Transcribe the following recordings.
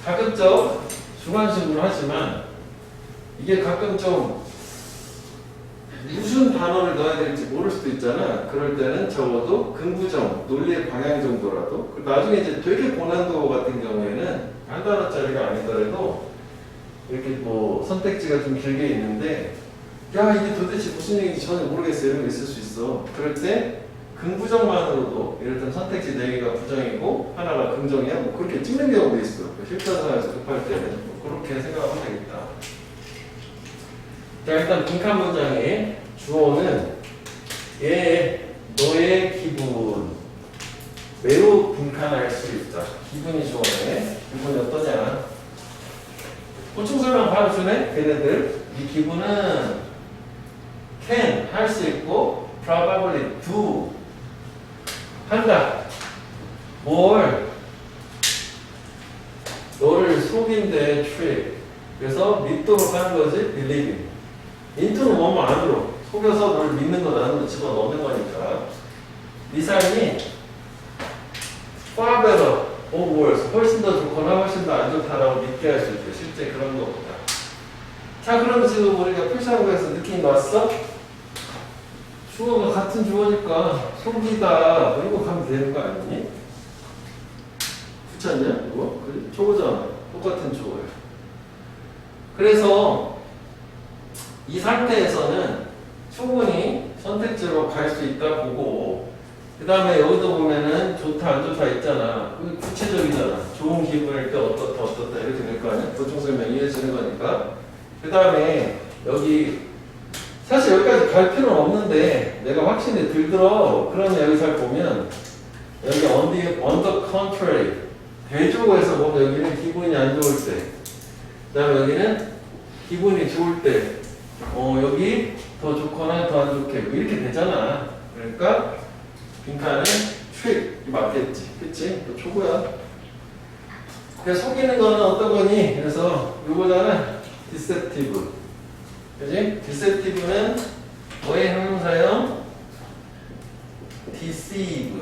가급적 주관식으로 하지만 이게 가끔 좀 무슨 단어를 넣어야 될지 모를 수도 있잖아. 그럴 때는 적어도 긍부정, 논리의 방향 정도라도. 나중에 이제 되게 고난도 같은 경우에는 한 단어짜리가 아니더라도 이렇게 뭐 선택지가 좀 길게 있는데 야 이게 도대체 무슨 얘기인지 전혀 모르겠어요 이런 거 있을 수 있어. 그럴 때 긍부정만으로도 예를 들면 선택지 4개가 부정이고 하나가 긍정이야 뭐 그렇게 찍는 경우도 있어. 실전 상황에서 급할 때는 뭐 그렇게 생각하면 되겠다. 자 일단 빈칸 문장의 주어는 너의 기분 매우 빈칸할 수 있다. 기분이 주어네. 기분이 어떠냐? 보충 설명 바로 주네. 걔네들 이 기분은 can 할 수 있고 probably do 한다. 뭘 너를 속인데 trick. 그래서 믿도록 하는 거지 believing. into는 뭐뭐 안으로 속여서 널 믿는 것 안으로 집어넣는 거니까 네 삶이 far better or worse 훨씬 더 좋거나 훨씬 더 안 좋다라고 믿게 할 수 있대. 실제 그런 것보다. 자 그럼 지금 우리가 표시하고에서 느낌이 왔어? 주어가 같은 주어니까 속이다 뭐 이거 가면 되는 거 아니니? 그렇지 않냐? 이거? 그래? 초보잖아. 똑같은 주어야. 그래서 이 상태에서는 충분히 선택지로 갈 수 있다 보고 그 다음에 여기도 보면은 좋다 안 좋다 있잖아. 그게 구체적이잖아. 좋은 기분일 때 어떻다 이렇게 될 거 아니야? 보충 설명 이해해주는 거니까. 그 다음에 여기 사실 여기까지 갈 필요는 없는데 내가 확신이 들더러. 그러면 여기 잘 보면 여기 on the contrary 대조에서 보면 여기는 기분이 안 좋을 때 그 다음에 여기는 기분이 좋을 때 여기 더 좋거나 더 안 좋게 뭐 이렇게 되잖아. 그러니까 빈칸은 trick 맞겠지. 그치? 또 초보야. 그래서 속이는 거는 어떤 거니? 그래서 요거잖아. deceptive. 그지? deceptive는 뭐의 형용사형? deceive.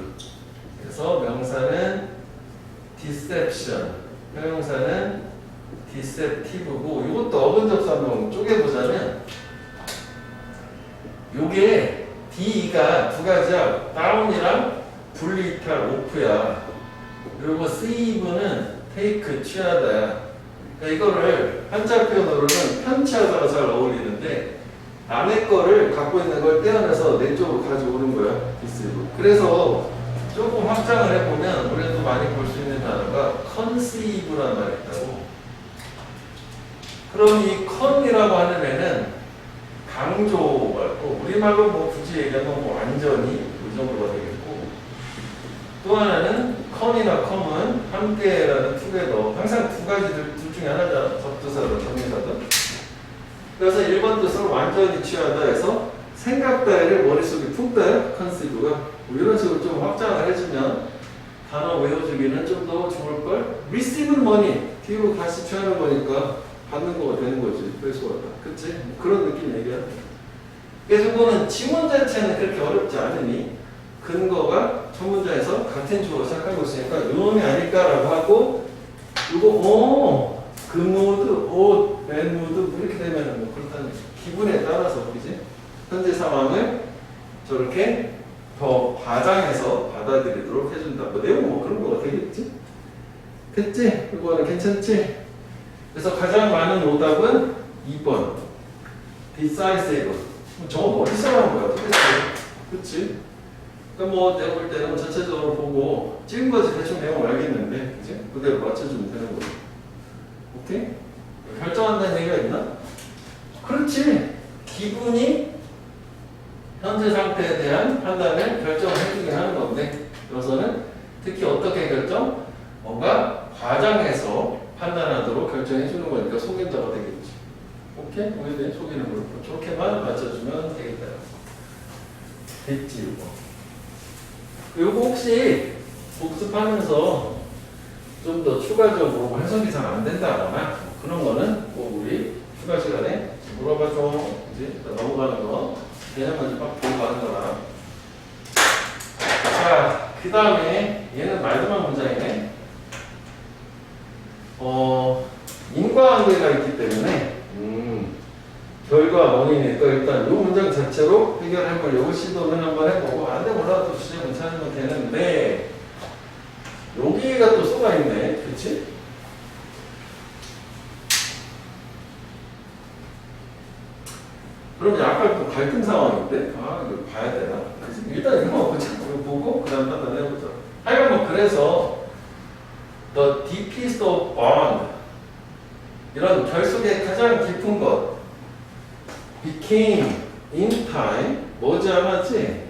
그래서 명사는 deception. 형용사는 deceptive고 이것도 어근접수 한번 쪼개보자면 요게 D가 두 가지야. 다운이랑 분리탈 오프야. 그리고 Cev는 take 취하다야. 그러니까 이거를 한자 표현으로는 편취하다가 잘 어울리는데 남의 거를 갖고 있는 걸 떼어내서 내 쪽으로 가져오는 거야. deceive. 그래서 조금 확장을 해보면 우리도 많이 볼 수 있는 단어가 conceive라는 말이 있다고. 그럼 이 con이라고 하는 애는 강조고 우리말로 뭐 굳이 얘기하면 뭐 완전히 이 정도가 되겠고 또 하나는 con이나 com은 함께라는 together 항상 두 가지 둘 중에 하나잖아. 접두사든 정의사든. 그래서 1번 뜻으로 완전히 취하다 해서 생각 따위를 머릿속에 푹 따요. conceive가 뭐 이런 식으로 좀 확장을 해주면 단어 외워주기는 좀 더 좋을걸. receive money 뒤로 다시 취하는 거니까 받는 거가 되는 거지. 회수하다. 그치? 뭐 그런 느낌 얘기야. 그래서 이거는 지문 자체는 그렇게 어렵지 않으니 근거가 첫 문장에서 같은 주어로 시작하고 있으니까 요놈이 아닐까라고 하고 이거 그 모드, 옷, 맨 모드 뭐 이렇게 되면은 뭐 그렇다는 기분에 따라서 그지? 현재 상황을 저렇게 더 과장해서 받아들이도록 해준다. 뭐 내용 뭐 그런 거가 되겠지? 됐지? 이거는 괜찮지? 그래서 가장 많은 오답은 2번 decisive. 저거 머리 써라는 거야. 그치? 그러니까 뭐 내가 볼 때는 전체적으로 보고 찍은 거지 대충 내용 알겠는데 그치? 그대로 맞춰주면 되는 거지. 오케이? 결정한다는 얘기가 있나? 그렇지. 기분이 현재 상태에 대한 판단을 결정해주긴 하는 건데 여기서는 특히 어떻게 결정? 뭔가 과장해서 판단하도록 결정해주는 거니까 속인자가 되겠지. 오케이? 오해된 속이는 거로 저렇게만 맞춰주면 되겠다. 됐지 이거. 요거 혹시 복습하면서 좀 더 추가적으로 해석이 잘 안 된다거나 그런 거는 꼭 우리 추가 시간에 물어봐줘. 이제 넘어가는 거 개념까지 막 보고 가는 거라. 자, 그 다음에 얘는 말도만 문장이네. 인과관계가 있기 때문에 결과 원인이 또 일단 이 문장 자체로 해결해 보려고 시도는 한번 해보고 안 되면 몰라도 주제문 찾으면 되는데 여기가 또 쏘가 있네. 그치? 그럼 약간 또 갈등 상황인데 이거 봐야 되나? 그치? 일단 이거 보고 그 다음 판단해보자. 하여간 뭐 그래서 The deepest of bond 이런 결속의 가장 깊은 것 became in time 머지않았지?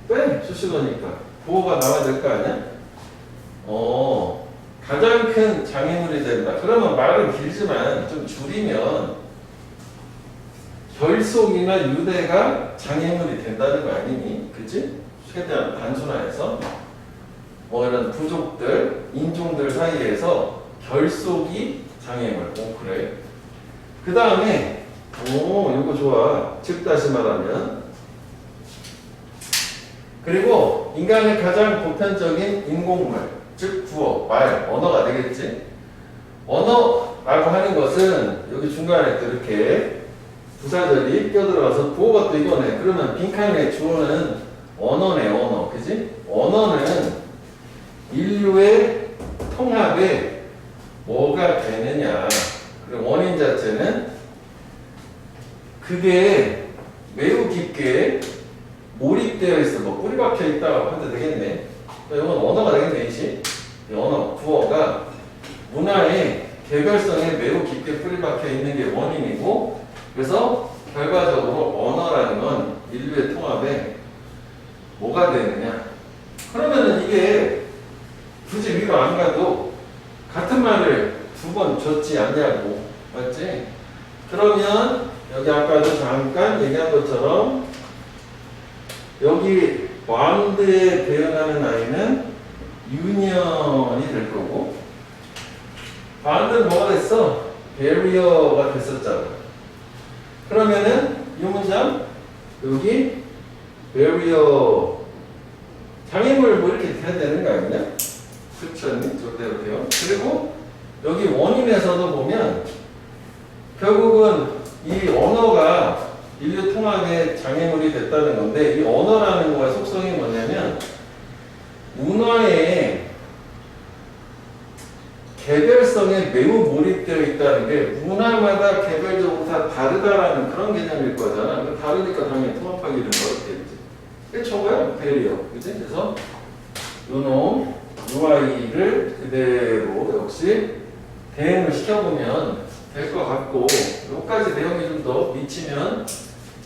왜? 수식어니까 부호가 나와야 될 거 아니야? 가장 큰 장애물이 된다. 그러면 말은 길지만 좀 줄이면 결속이나 유대가 장애물이 된다는 거 아니니? 그치? 최대한 단순화해서 이런 부족들, 인종들 사이에서 결속이 장애물. 그래. 그 다음에 이거 좋아. 즉 다시 말하면 그리고 인간의 가장 보편적인 인공물, 즉 구어, 말, 언어가 되겠지. 언어라고 하는 것은 여기 중간에 또 이렇게 부사절이 껴들어가서 부호가 또 이거네. 그러면 빈칸의 주어는 언어네, 언어. 그지? 언어는 인류의 통합에 뭐가 되느냐. 그리고 원인 자체는 그게 매우 깊게 몰입되어 있어. 뭐 뿌리 박혀 있다고 해도 되겠네. 이건 언어가 되겠네, 이시. 이 언어, 구어가 문화의 개별성에 매우 깊게 뿌리 박혀 있는 게 원인이고, 그래서 결과적으로 언어라는 건 인류의 통합에 뭐가 되느냐. 그러면은 이게 굳이 위로 안 가도 같은 말을 두 번 줬지 않냐고. 맞지? 그러면 여기 아까도 잠깐 얘기한 것처럼 여기 bond에 대응하는 아이는 union이 될 거고 bond는 뭐가 됐어? barrier가 됐었잖아. 그러면은 이 문장 여기 barrier 장애물 뭐 이렇게 돼야 되는 거 아니냐? 그렇지 않니? 저대로 돼요. 그리고 여기 원인에서도 보면 결국은 이 언어가 인류 통합의 장애물이 됐다는 건데 이 언어라는 거의 속성이 뭐냐면 문화의 개별성에 매우 몰입되어 있다는 게 문화마다 개별적으로 다 다르다라는 그런 개념일 거잖아. 다르니까 당연히 통합하기는 어렵겠지. 이게 저거야? 배리어. 그치? 그래서 요놈 UI를 그대로 역시 대응을 시켜보면 될 것 같고 여기까지 내용이 좀 더 미치면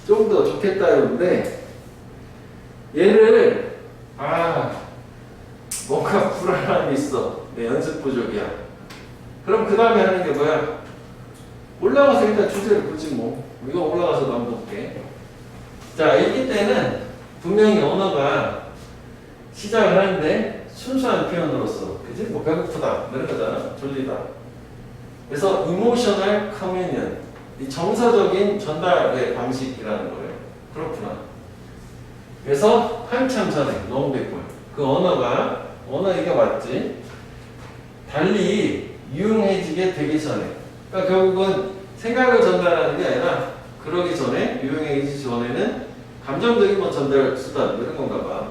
좀 더 좋겠다는데 얘를 뭔가 불안함이 있어. 내 연습 부족이야. 그럼 그 다음에 하는 게 뭐야? 올라가서 일단 주제를 보지 뭐. 이거 올라가서 한번 볼게. 자, 일기 때는 분명히 언어가 시작을 하는데 순수한 표현으로서 그지? 뭐 배고프다 이런 거잖아. 졸리다. 그래서 emotional communion 이 정서적인 전달의 방식이라는 거예요. 그렇구나. 그래서 한참 전에 long before 그 언어 얘기가 맞지? 달리 유용해지게 되기 전에 그러니까 결국은 생각을 전달하는 게 아니라 그러기 전에 유용해지기 전에는 감정적인 뭐 전달 수단 이런 건가 봐.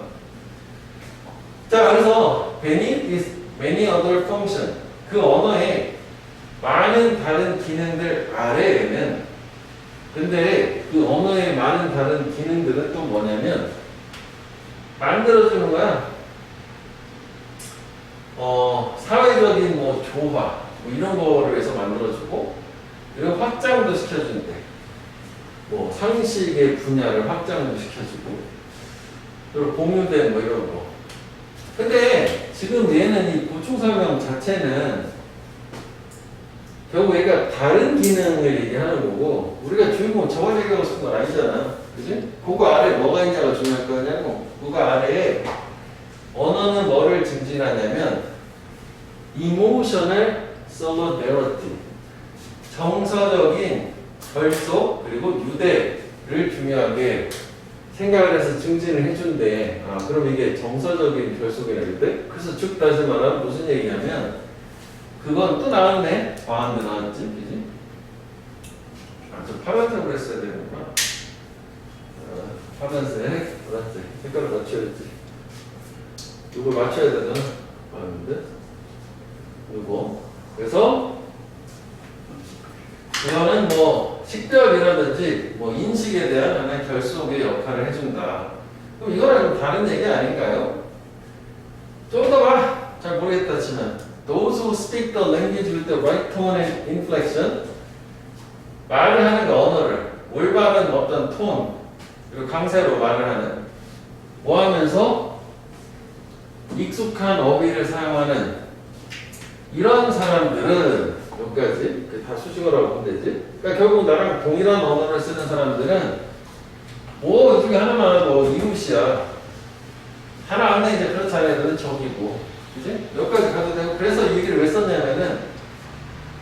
자, 그래서 many other function 그 언어에 많은 다른 기능들 아래에는 근데 그 언어의 많은 다른 기능들은 또 뭐냐면 만들어주는 거야. 사회적인 뭐 조화 뭐 이런 거를 해서 만들어주고 그리고 확장도 시켜준대. 뭐 상식의 분야를 확장도 시켜주고 그리고 공유된 뭐 이런 거. 근데 지금 얘는 이 보충 설명 자체는 결국 얘가 다른 기능을 얘기하는 거고 우리가 주인공 저걸 얘기하고 싶은 건 아니잖아. 그지? 그거 아래 뭐가 있냐가 중요할 거냐고. 그거 아래에 언어는 뭐를 증진하냐면 emotional solidarity 정서적인 결속 그리고 유대를 중요하게 생각을 해서 증진을 해준대. 그럼 이게 정서적인 결속이라 그때? 그래서 즉 다시 말하면 무슨 얘기냐면 그건 또 나왔네. 과한데 나왔지, 그지? 아, 저 파란색으로 했어야 되는구나. 파란색, 노란색. 색깔을 맞춰야지. 이걸 맞춰야 되잖아. 봤는데? 이거. 그래서, 이거는 뭐, 식별이라든지, 뭐, 인식에 대한 하나의 결속의 역할을 해준다. 그럼 이거랑 좀 다른 얘기 아닌가요? 좀 더 봐. 잘 모르겠다 치면. Those who speak the language with the right tone and inflection. 말을 하는 그 언어를, 올바른 어떤 톤, 그리고 강세로 말을 하는. 뭐 하면서 익숙한 어휘를 사용하는 이런 사람들은 여기까지 다 수식어라고 보면 되지. 그러니까 결국 나랑 동일한 언어를 쓰는 사람들은 뭐 이쪽에 하나만 하고 이웃이야. 하나 안에 이제 그렇잖아요. 너는 저기고, 그지? 여기까지 가도 되고. 그래서 이 얘기를 왜 썼냐면은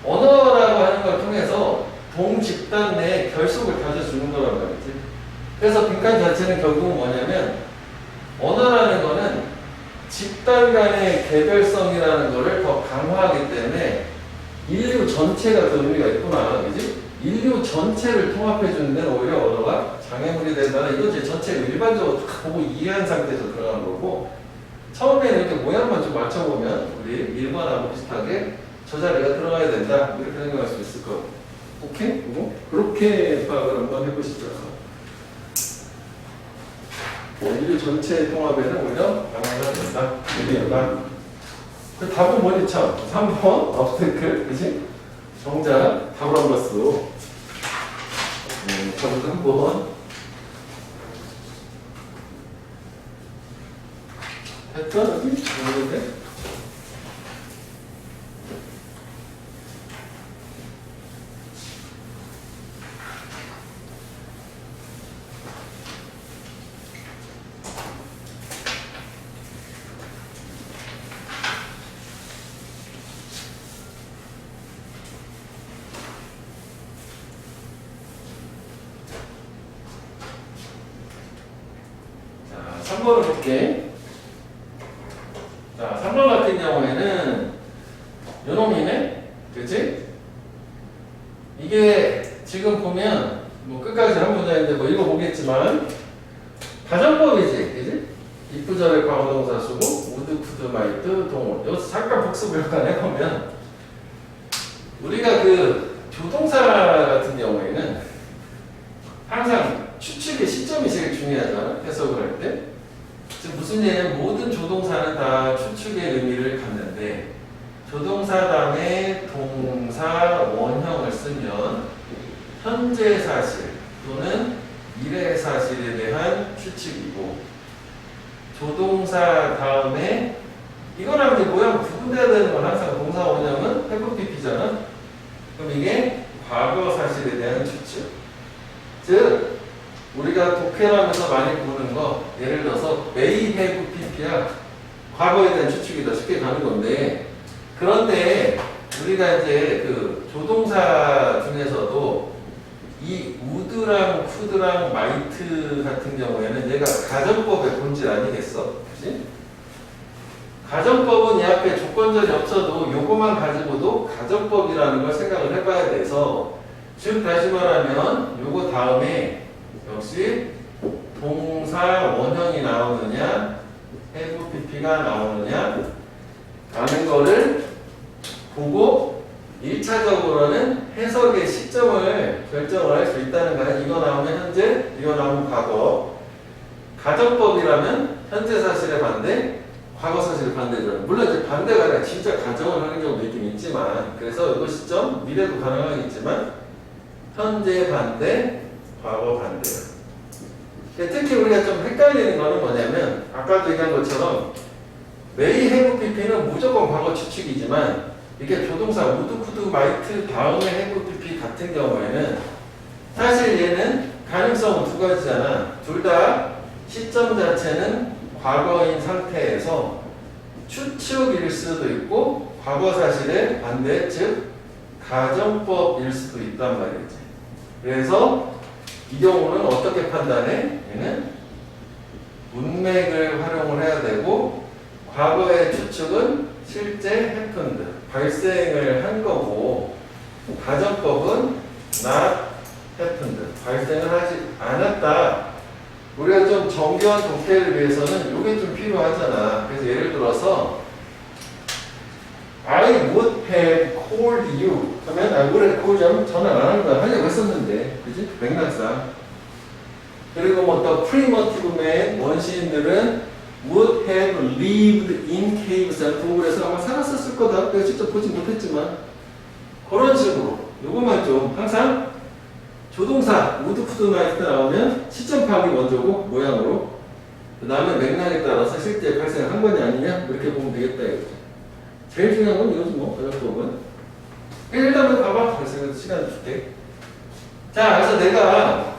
언어라고 하는 걸 통해서 동집단 내에 결속을 가져주는 거란 말이지. 그래서 빈칸 자체는 결국은 뭐냐면 언어라는 거는 집단 간의 개별성이라는 거를 더 강화하기 때문에 인류 전체가 그 의미가 있구나, 그지? 인류 전체를 통합해주는 데는 오히려 언어가 장애물이 된다는 이건 제 전체 일반적으로 다 보고 이해한 상태에서 들어간 거고 처음에는 이렇게 모양만 좀 맞춰보면 우리 일반하고 비슷하게 저 자리가 들어가야 된다 이렇게 생각할 수 있을 거고 오케이? 그렇게 파악을 한번 해보시죠. 인류 전체의 통합에는 오히려 강화가 된다. 의미가. 그 답은 뭐니 참? 3번 업테클, 그지? 정작 답을 안 봤어. 답은 3번. 됐죠? 여기? 모르겠네. 자, 3번을 볼게. 자, 3번 같은 경우에는 요놈이네? 그치? 이게 지금 보면 뭐 끝까지 한 문장인데 뭐 읽어보겠지만 가정법이지, 그치? 이프절의 과거동사 쓰고 우드, 쿠드, 마이트, 동을 여기서 잠깐 복습을 약간 해보면 우리가 그 조동사 같은 경우에는 항상 추측의 시점이 제일 중요하잖아, 해석을 할 때. 즉 무슨 얘기냐면 모든 조동사는 다 추측의 의미를 갖는데 조동사 다음에 동사 원형을 쓰면 현재 사실 또는 미래 사실에 대한 추측이고 조동사 다음에 이거랑 이제 모양 구분돼야 되는 건 항상 동사 원형은 have pp잖아. 그럼 이게 과거 사실에 대한 추측. 즉 우리가 독해하면서 많이 보는 거 예를 들어서 may have pp야 과거에 대한 추측이 더 쉽게 가는 건데 그런데 우리가 이제 그 조동사 중에서도 이 would랑 could랑 might 같은 경우에는 얘가 가정법의 본질 아니겠어? 그치? 가정법은 이 앞에 조건절이 없어도 요거만 가지고도 가정법이라는 걸 생각을 해봐야 돼서 즉 다시 말하면 요거 다음에 역시 동사 원형이 나오느냐 have pp가 나오느냐 라는 거를 보고 1차적으로는 해석의 시점을 결정을 할 수 있다는 거야. 이거 나오면 현재, 이거 나오면 과거. 가정법이라면 현재 사실의 반대, 과거 사실의 반대잖아. 물론 이제 반대가 아니라 진짜 가정을 하는 경우도 있긴 있지만 그래서 이거 시점, 미래도 가능하겠지만 현재 반대, 과거 반대. 특히 우리가 좀 헷갈리는 거는 뭐냐면 아까도 얘기한 것처럼 may have pp는 무조건 과거 추측이지만 이게 조동사 would, could, might 다음에 have pp 같은 경우에는 사실 얘는 가능성은 두 가지잖아. 둘 다 시점 자체는 과거인 상태에서 추측일 수도 있고 과거 사실의 반대 즉 가정법일 수도 있단 말이지. 그래서 이 경우는 어떻게 판단해? 얘는 문맥을 활용을 해야 되고 과거의 추측은 실제 happened, 발생을 한 거고 가정법은 not happened. 발생을 하지 않았다. 우리가 좀 정교한 독해를 위해서는 이게 좀 필요하잖아. 그래서 예를 들어서 I would have called you 하면 I would have called you 하면 전화 안 하는 거야. 하려고 했었는데 그지? 맥락상. 그리고 뭐 또 primitive man 원시인들은 would have lived in caves 라는 동굴에서 아마 살았었을 거다. 내가 직접 보지 못했지만 그런 식으로 요것만 좀 항상 조동사 would, could, might 나오면 시점 파악이 먼저고 모양으로 그 다음에 맥락에 따라서 실제 발생한 거냐 아니냐 이렇게 보면 되겠다 이거죠. 제일 중요한 건 이거지 뭐 가정법은. 일단은 봐봐. 그래서 시간 줄게. 자 그래서 내가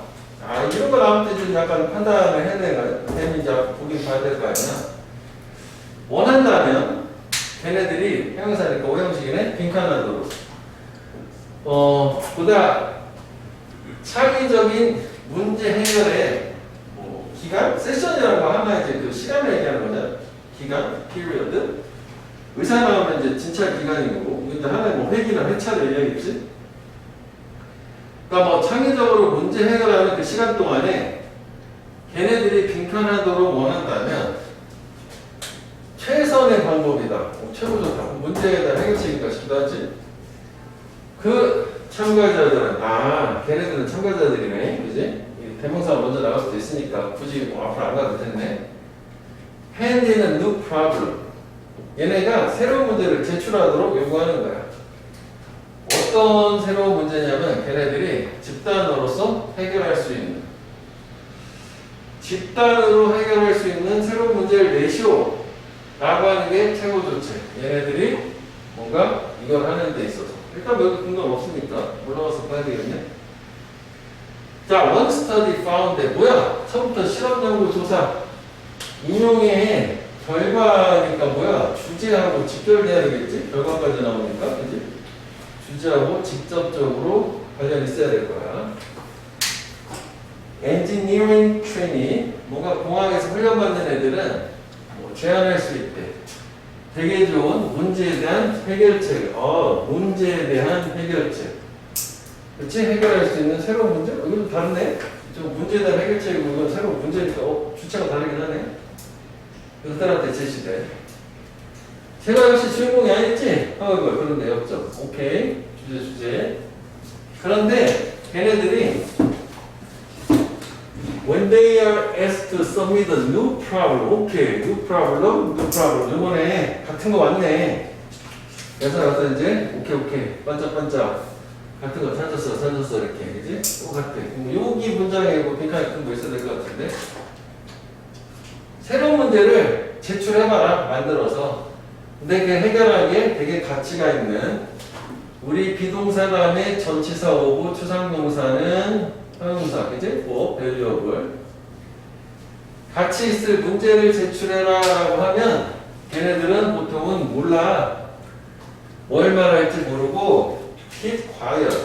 이런 거 나올 때 좀 약간 판단을 해야 되는지 보긴 봐야 될 거 아니야. 원한다면 걔네들이 형용사니까 오형식이네. 빈칸하도록 보다 창의적인 문제 해결의 뭐 기간? 세션이라는 거 하나 이제 그 시간을 얘기하는 거잖아. 기간, period. 의사 나오면 이제 진찰 기간인 거고, 근데 하나의 뭐 회기나 회차를 얘기하겠지? 그러니까 뭐 창의적으로 문제 해결하는 그 시간 동안에 걔네들이 빈칸하도록 원한다면 최선의 방법이다. 최고조다. 문제에다 해결책이니까 싶기도 하지. 그 참가자들은 걔네들은 참가자들이네, 그지? 대명사가 먼저 나갈 수도 있으니까 굳이 뭐 앞으로 안 가도 됐네. hand in a new problem. 얘네가 새로운 문제를 제출하도록 요구하는 거야. 어떤 새로운 문제냐면 걔네들이 집단으로서 해결할 수 있는 집단으로 해결할 수 있는 새로운 문제를 내시오 라고 하는 게 최고 조치. 얘네들이 뭔가 이걸 하는 데 있어서 일단 여기 근거는 없으니까 올라가서 봐야 되겠네. 자, one study found that 뭐야? 처음부터 실험 연구 조사 인용의 결과니까 뭐야? 주제하고 직결돼야 되겠지? 결과까지 나오니까 그지? 주제하고 직접적으로 관련이 있어야 될 거야. 엔지니어링 트레이닝 뭔가 공학에서 훈련받는 애들은 뭐 제안할 수 있대. 되게 좋은 문제에 대한 해결책. 문제에 대한 해결책. 그치? 해결할 수 있는 새로운 문제? 이거 좀 다르네? 좀 문제에 대한 해결책이고 이건 새로운 문제니까 주체가 다르긴 하네. 그들한테 제시돼. 제가 역시 주인공이 아니지? 그런데 역점. 오케이. 주제. 그런데 걔네들이 when they are asked to submit a new problem, 오케이. new problem. 이번에 같은 거 왔네. 그래서 가서 이제 오케이. 반짝반짝 같은 거 찾았어 이렇게. 그지? 똑같아. 여기 문장에 뭐 빈칸에 큰 거 있어야 될 것 같은데. 새로운 문제를 제출해봐라. 만들어서. 근데 그 해결하기에 되게 가치가 있는 우리 비동사 다음에 전치사 오고 추상동사는 형용사. 그치? valuable. 같이 있을 문제를 제출해라 라고 하면 걔네들은 보통은 몰라. 뭘 말할지 모르고 keep quiet.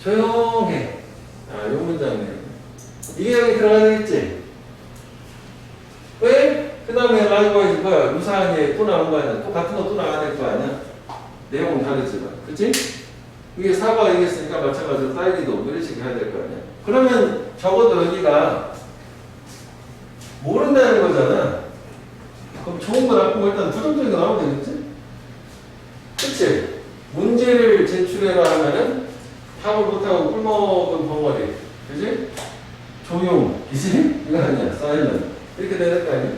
조용해. 요 문장이네. 이게 여기 들어가야 되겠지? 왜? 그 다음에 likewise 뭐야? 유사한 예 또 나온 거 아니야? 또 같은 거 또 나와야 될 거 아니야? 내용은 다르지만. 그치? 이게 사과 얘기했으니까 마찬가지로 딸기도 이런 식으로 해야 될 거 아니야? 그러면 적어도 여기가 모른다는 거잖아. 그럼 좋은 거 나쁜 거 일단 부정적인 거 나오면 되겠지? 그치? 문제를 제출해라 하면은 답을 못하고 꿀먹은 벙어리. 그치? 조용. 그치? 이거 아니야. silent. 이렇게 돼야 될 거 아니야?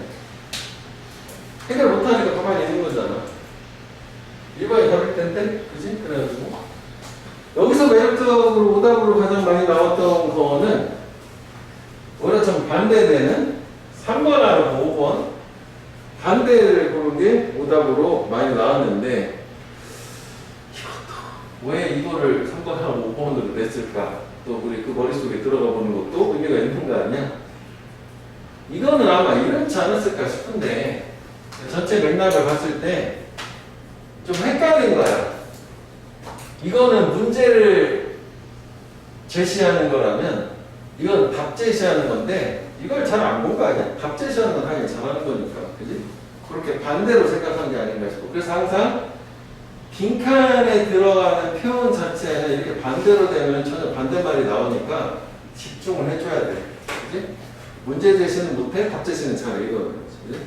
해결 못하니까 가만히 있는 거잖아. 일반이 다를 텐데? 그치? 그래가지고. 여기서 매력적으로 오답으로 가장 많이 나왔던 거는 오히려 좀 반대되는 3번하고 5번 반대를 고른 게 오답으로 많이 나왔는데 이것도 왜 이거를 3번하고 5번으로 냈을까? 또 우리 그 머릿속에 들어가 보는 것도 의미가 있는 거 아니야? 이거는 아마 이렇지 않았을까 싶은데 전체 맥락을 봤을 때 좀 헷갈린 거야. 이거는 문제를 제시하는 거라면 이건 답 제시하는 건데 이걸 잘 안 본 거 아니야? 답 제시하는 건 당연히 잘하는 거니까. 그지? 그렇게 반대로 생각한 게 아닌가 싶고 그래서 항상 빈칸에 들어가는 표현 자체는 이렇게 반대로 되면 전혀 반대말이 나오니까 집중을 해줘야 돼. 그지? 문제 제시는 못해, 답 제시는 잘 읽어요. 그지?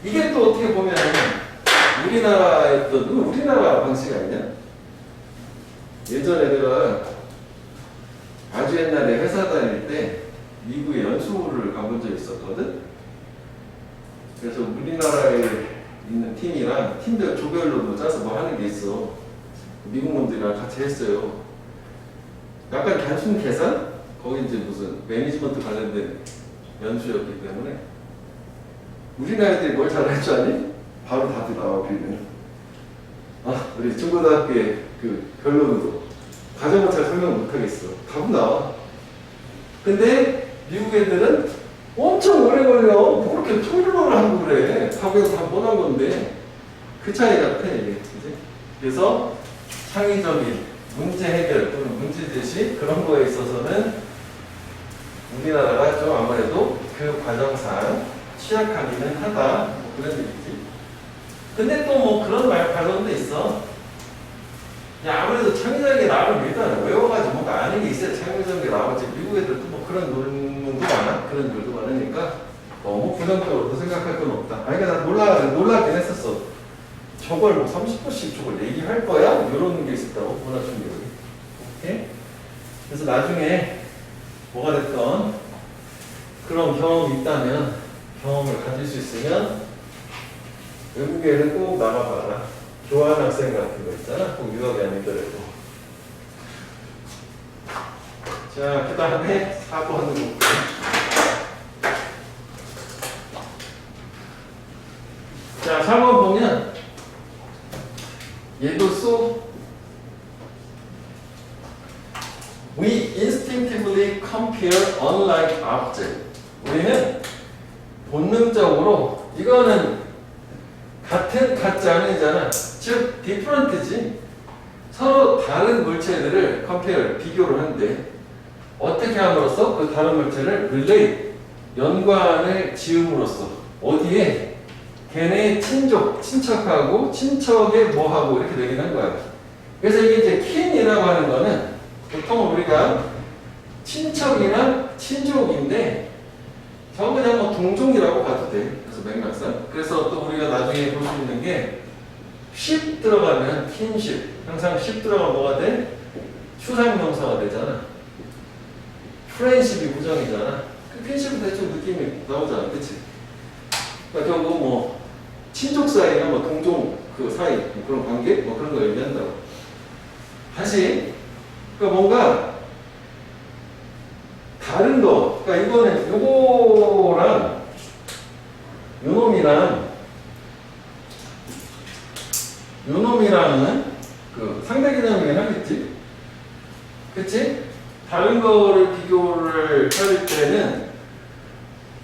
이게 또 어떻게 보면 우리나라의 또 우리나라 방식 아니냐? 예전에 내가 아주 옛날에 회사 다닐 때 미국에 연수를 가본 적이 있었거든? 그래서 우리나라에 있는 팀이랑 팀별 조별로 뭐 짜서 뭐 하는 게 있어. 미국 놈들이랑 같이 했어요. 약간 단순 계산? 거기 이제 무슨 매니지먼트 관련된 연수였기 때문에 우리나라 애들이 뭘 잘할 줄 아니? 바로 답이 나와, 비는. 아, 우리 중고등학교에 그 결론으로 과정을 잘 설명 못하겠어. 답은 나와. 근데 미국 애들은 엄청 오래 걸려. 뭐 그렇게 토론을 하고 그래. 답에서 다 뻔한 건데. 그 차이가 큰 얘기. 그지? 그래서 창의적인 문제 해결 또는 문제 제시 그런 거에 있어서는 우리나라가 좀 아무래도 그 과정상 취약하기는 하다. 뭐 그런 얘기지. 근데 또 뭐 그런 반론도 있어. 야, 아무래도 창의적인 게 나오면 일단 외워가지고 뭔가 아는 게 있어야 창의적인 게 나오지. 미국 애들도 뭐 그런 논문도 많아. 그런 글도 많으니까 너무 부정적으로 생각할 건 없다. 아니, 그러니까 나 놀라긴 했었어. 저걸 뭐 30분씩 저걸 얘기할 거야? 이런 게 있었다고, 문화 충격이. 오케이? 그래서 나중에 뭐가 됐던 그런 경험이 있다면, 경험을 가질 수 있으면 외국에는 꼭 나가봐라. 교환 학생 같은 거 있잖아. 꼭 유학이 아니더라도. 자, 그 다음에 4번 볼게요. 자, 4번 보면 얘도 쏙 We instinctively compare unlike objects. 우리는 본능적으로 이거는 같지 않으잖아. 즉, different지. 서로 다른 물체들을 compare, 비교를 하는데 어떻게 함으로써 그 다른 물체를 relate, 연관을 지음으로써 어디에 걔네 친척하고 친척에 뭐하고 이렇게 되긴 한 거야. 그래서 이게 이제 kin이라고 하는 거는 보통 우리가 친척이나 친족인데 저거 그냥 뭐 동종이라고 봐도 돼. 그래서 맥락상. 그래서 또 우리가 나중에 볼 수 있는 게 ship 들어가면 kinship. 항상 ship 들어가면 뭐가 돼? 추상명사가 되잖아. friendship이 부정이잖아. 그 kinship은 대충 느낌이 나오잖아. 그치? 그러니까 결국 뭐 친족 사이나 뭐 동종 그 사이 뭐 그런 관계? 뭐 그런 거 얘기한다고. 다시 그러니까 뭔가 다른 거. 그러니까 이거는 요거랑 요놈이랑은 그 상대 개념이긴 하겠지? 그치? 다른 거를 비교를 할 때는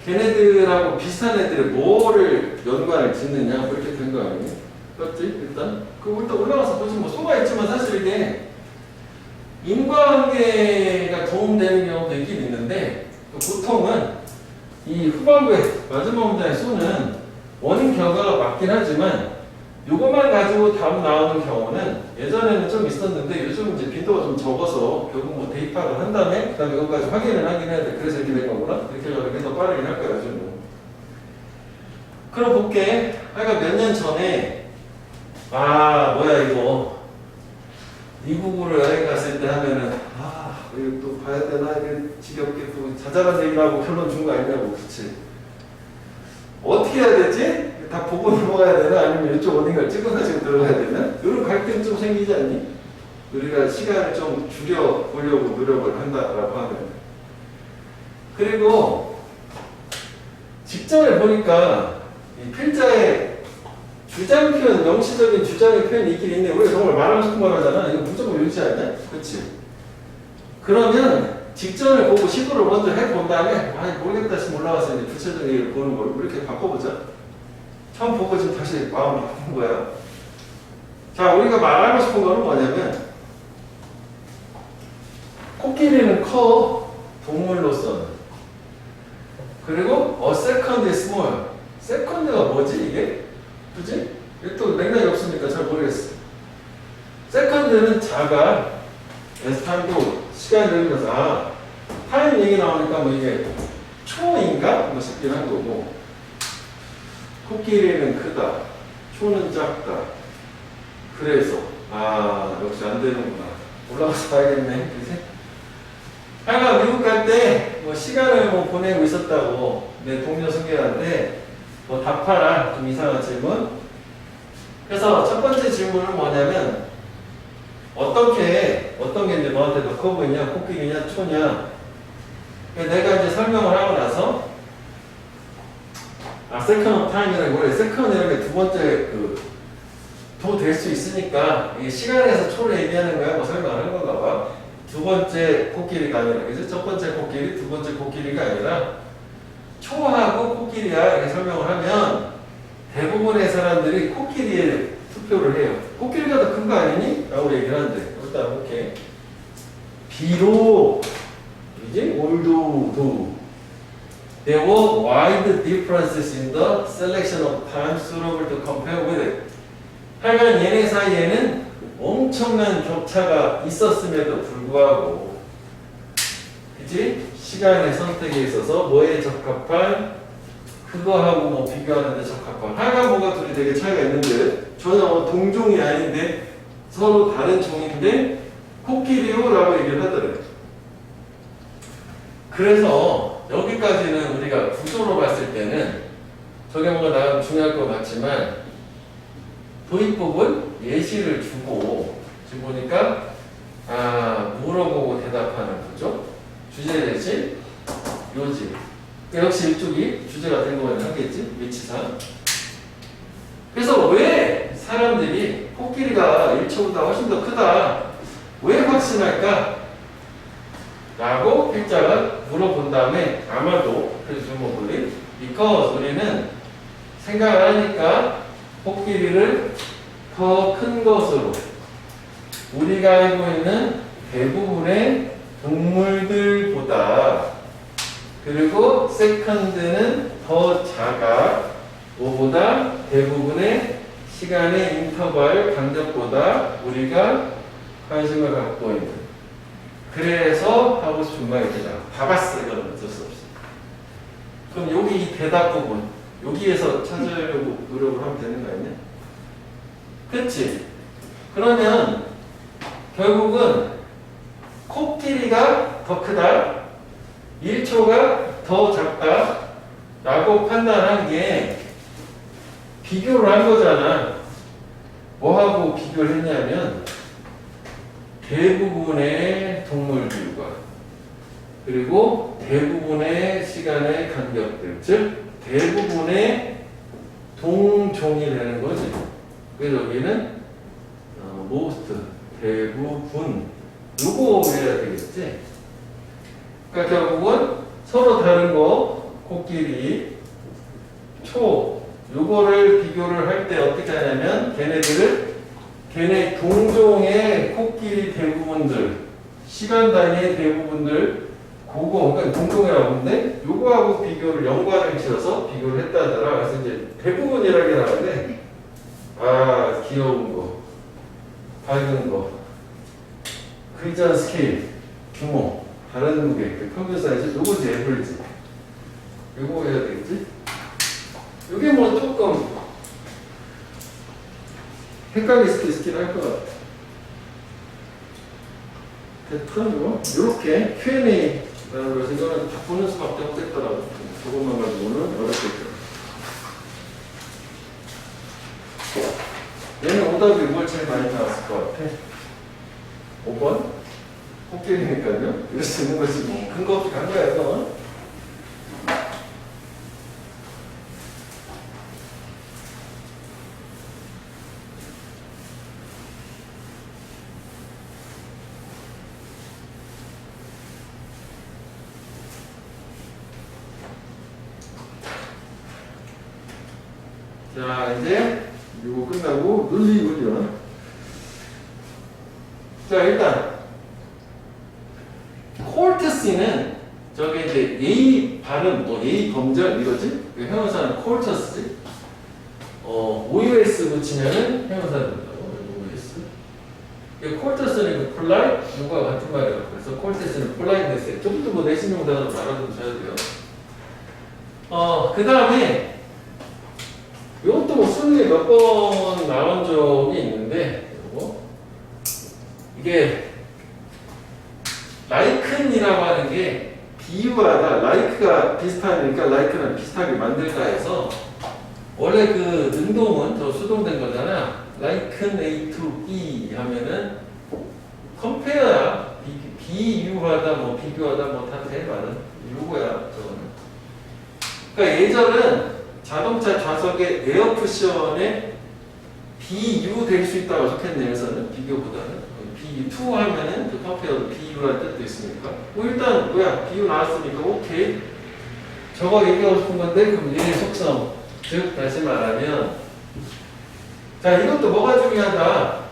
걔네들하고 비슷한 애들이 뭐를 연관을 짓느냐 뭐 이렇게 된 거 아니에요? 그렇지? 일단 일단 올라가서 보시면 뭐 소가 있지만 사실 이게 인과관계가 도움되는 경우도 있긴 있는데 보통은 이 후반부에 마지막 문장의 소는 원인 결과가 맞긴 하지만 이것만 가지고 답 나오는 경우는 예전에는 좀 있었는데 요즘 이제 빈도가 좀 적어서 결국 뭐 대입학을 한 다음에 그 다음에 이것까지 확인을 하긴 해야 돼. 그래서 이렇게 된 거구나. 이렇게 더 빠르긴 할 거야 요즘은. 그럼 볼게. 하여간 몇 년 전에 뭐야 이거 미국으로 여행 갔을 때 하면은 이거 또 봐야 되나? 이게 지겹게 또 자잘한 얘기를 하고 결론 준 거 아니냐고. 그치? 어떻게 해야 되지? 다 보고 넘어가야 되나? 아니면 이쪽 어딘가 찍어가지고 들어가야 되나? 이런 갈등이 좀 생기지 않니? 우리가 시간을 좀 줄여보려고 노력을 한다라고 하면. 그리고 직전에 보니까 이 필자의 주장 표현, 명시적인 주장의 표현이 있긴 있네. 우리가 정말 말하고 싶은 걸 하잖아. 이거 무조건 일치 아니야? 그치? 그러면 직전을 보고 시도를 먼저 해본 다음에 모르겠다 싶으면 올라와서 이제 구체적인 얘기를 보는 걸 이렇게 바꿔보자. 처음 보고 지금 다시 마음을 바꾼 거야. 자, 우리가 말하고 싶은 거는 뭐냐면 코끼리는 커, 동물로서는. 그리고 a second is small. second가 뭐지 이게? 그지? 또 맥락이 없으니까 잘 모르겠어. 세컨드는 작아. 그래서 타임도 시간이 들면서 타임 얘기 나오니까 뭐 이게 초인가? 뭐 싶긴 한 거고 코끼리는 크다. 초는 작다. 그래서 역시 안 되는구나. 올라가서 봐야겠네. 그치? 하여간 미국 갈 때 뭐 시간을 뭐 보내고 있었다고 내 동료 승객한테 뭐 답하라. 좀 이상한 질문. 그래서 첫 번째 질문은 뭐냐면 어떤 게 이제 너한테 더 커 보이냐, 코끼리냐, 초냐. 내가 이제 설명을 하고 나서 세컨드 타임이라고 그래. 세컨드라는 게 두 번째 도 될 수 있으니까 이게 시간에서 초를 얘기하는 거야. 뭐 설명을 한 건가 봐. 두 번째 코끼리가 아니라, 그죠? 첫 번째 코끼리, 두 번째 코끼리가 아니라 초하고 코끼리야 이렇게 설명을 하면 대부분의 사람들이 코끼리에 투표를 해요. 코끼리가 더 큰 거 아니니? 라고 얘기를 하는데 일단 오케이. 비록 이제 although there were wide differences in the selection of time suitable to compare with it. 하여간 얘네 사이에는 엄청난 격차가 있었음에도 불구하고 그치? 시간의 선택에 있어서 뭐에 적합한 그거하고 뭐 비교하는데 적합한 하여간 뭐가 둘이 되게 차이가 있는데 전혀 뭐 동종이 아닌데 서로 다른 종인데 코끼리요라고 얘기를 하더래. 그래서 여기까지는 우리가 구조로 봤을 때는 저게 뭔가 나름 중요할 것 같지만 도입법은 예시를 주고 지금 보니까 물어보고 대답하는 구조 주제 대신 요지 역시 이쪽이 주제가 된 거는 하겠지 위치상. 그래서 왜 사람들이 코끼리가 1초보다 훨씬 더 크다 왜 확신할까? 라고 필자가 물어본 다음에 아마도 presumably because 우리는 생각을 하니까 코끼리를 더 큰 것으로 우리가 알고 있는 대부분의 동물들보다 그리고 세컨드는 더 작아 뭐보다 대부분의 시간의 인터벌 간격보다 우리가 관심을 갖고 있는 그래서 하고 싶은 말이 되잖아. 다 봤어. 이건 어쩔 수 없어. 그럼 여기 이 대답 부분 여기에서 찾으려고 노력을 하면 되는 거 아니냐? 그치? 그러면 결국은 코끼리가 더 크다 1초가 더 작다 라고 판단한 게 비교를 한 거잖아. 뭐하고 비교를 했냐면 대부분의 동물들과 그리고 대부분의 시간의 간격들 즉 대부분의 동종이 되는 거지. 그래서 여기는 most 대부분 요거 해야 되겠지. 그러니까 결국은 서로 다른 거 코끼리 초 요거를 비교를 할 때 어떻게 하냐면 걔네 동종의 코끼리 대부분들 시간 단위의 대부분들 그거 그러니까 동종이라고 하는데 요거하고 비교를 연관을 지어서 비교를 했다더라. 그래서 이제 대부분이라게 나오는데 귀여운 거 밝은 거 글자 스케일 규모 다른 무게 평균 사이즈 요거지 에버리지 요거 해야 되겠지. 요게 뭐 조금 헷갈릴 수도 있긴 할 것 같아. 됐죠? 요렇게 Q&A라는 것을 이거는 다 보는 수밖에 없겠더라고. 저것만 가지고는 어렵겠죠. 얘는 오답이 뭘 제일 많이 나왔을 것 같아? 5번? 코끼리니까요. 이럴 수 있는 거지 뭐. 근거 없이 간 거야 이거. 자, 이제 이거 끝나고 논리 훈련. 자, 일단 콜트스는 저게 이제 예의 발음, 뭐 예의 범절 이거지? 형용사는 콜트스지. OUS 붙이면은 형용사 된다고. OUS. 콜테스는 polite 이거와 같은 말이에요. 그래서 콜테스는 politeness. 좀더 뭐 내신용 단어로 알아두셔야 돼요. 그 다음에 이것도 뭐 수능에 몇 번 나온 적이 있는데 요거 이게 like이라고 하는 게 비유하다. like가 비슷하니까 like는 비슷하게 비슷하게 만들까 해서 원래 그 능동은 저 수동된 거잖아. liken A to B 하면은 compare야. 비유하다, 뭐 비교하다, 뭐 다 대말은 요거야. 저거는. 그러니까 예전은 자동차 좌석에 에어 쿠션에 비유될 수 있다고 적혔네요. 여기서는 비교보다는 비유 하면은 그 compare도 비유라는 뜻도 있으니까. 뭐 일단 뭐야 비유 나왔으니까 오케이. 저거 얘기하고 싶은 건데 그럼 얘의 속성. 즉 다시 말하면 자 이것도 뭐가 중요하다.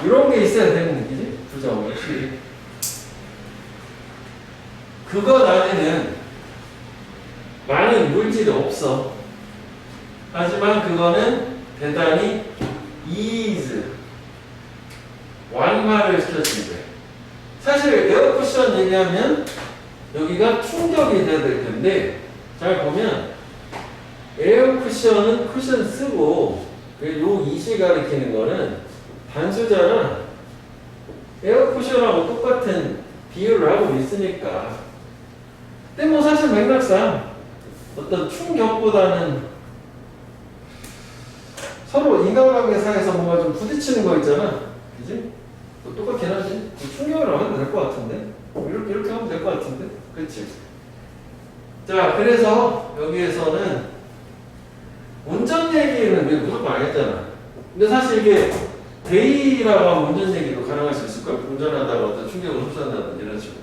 이런 게 있어야 되는 얘기지. 부정 역시 그것 안에는 많은 물질이 없어. 하지만 그거는 대단히 is 완화를 시켜준대. 사실 에어 쿠션 얘기하면 여기가 충격이 돼야 될 텐데 잘 보면 에어 쿠션은 쿠션 쓰고 요 이시 가리키는 거는 단수잖아. 에어 쿠션하고 똑같은 비유를 하고 있으니까. 근데 뭐 사실 맥락상 어떤 충격보다는 서로 인간관계상에서 뭔가 좀 부딪히는 거 있잖아. 그지? 똑같긴 하지. 충격을 하면 될 것 같은데. 이렇게 하면 될 것 같은데. 그치? 자, 그래서 여기에서는 운전 얘기는 무조건 안 했잖아. 근데 사실 이게 데이라고 하면 운전 얘기도 가능할 수 있을 거야. 운전하다가 어떤 충격을 흡수한다든지 이런 식으로.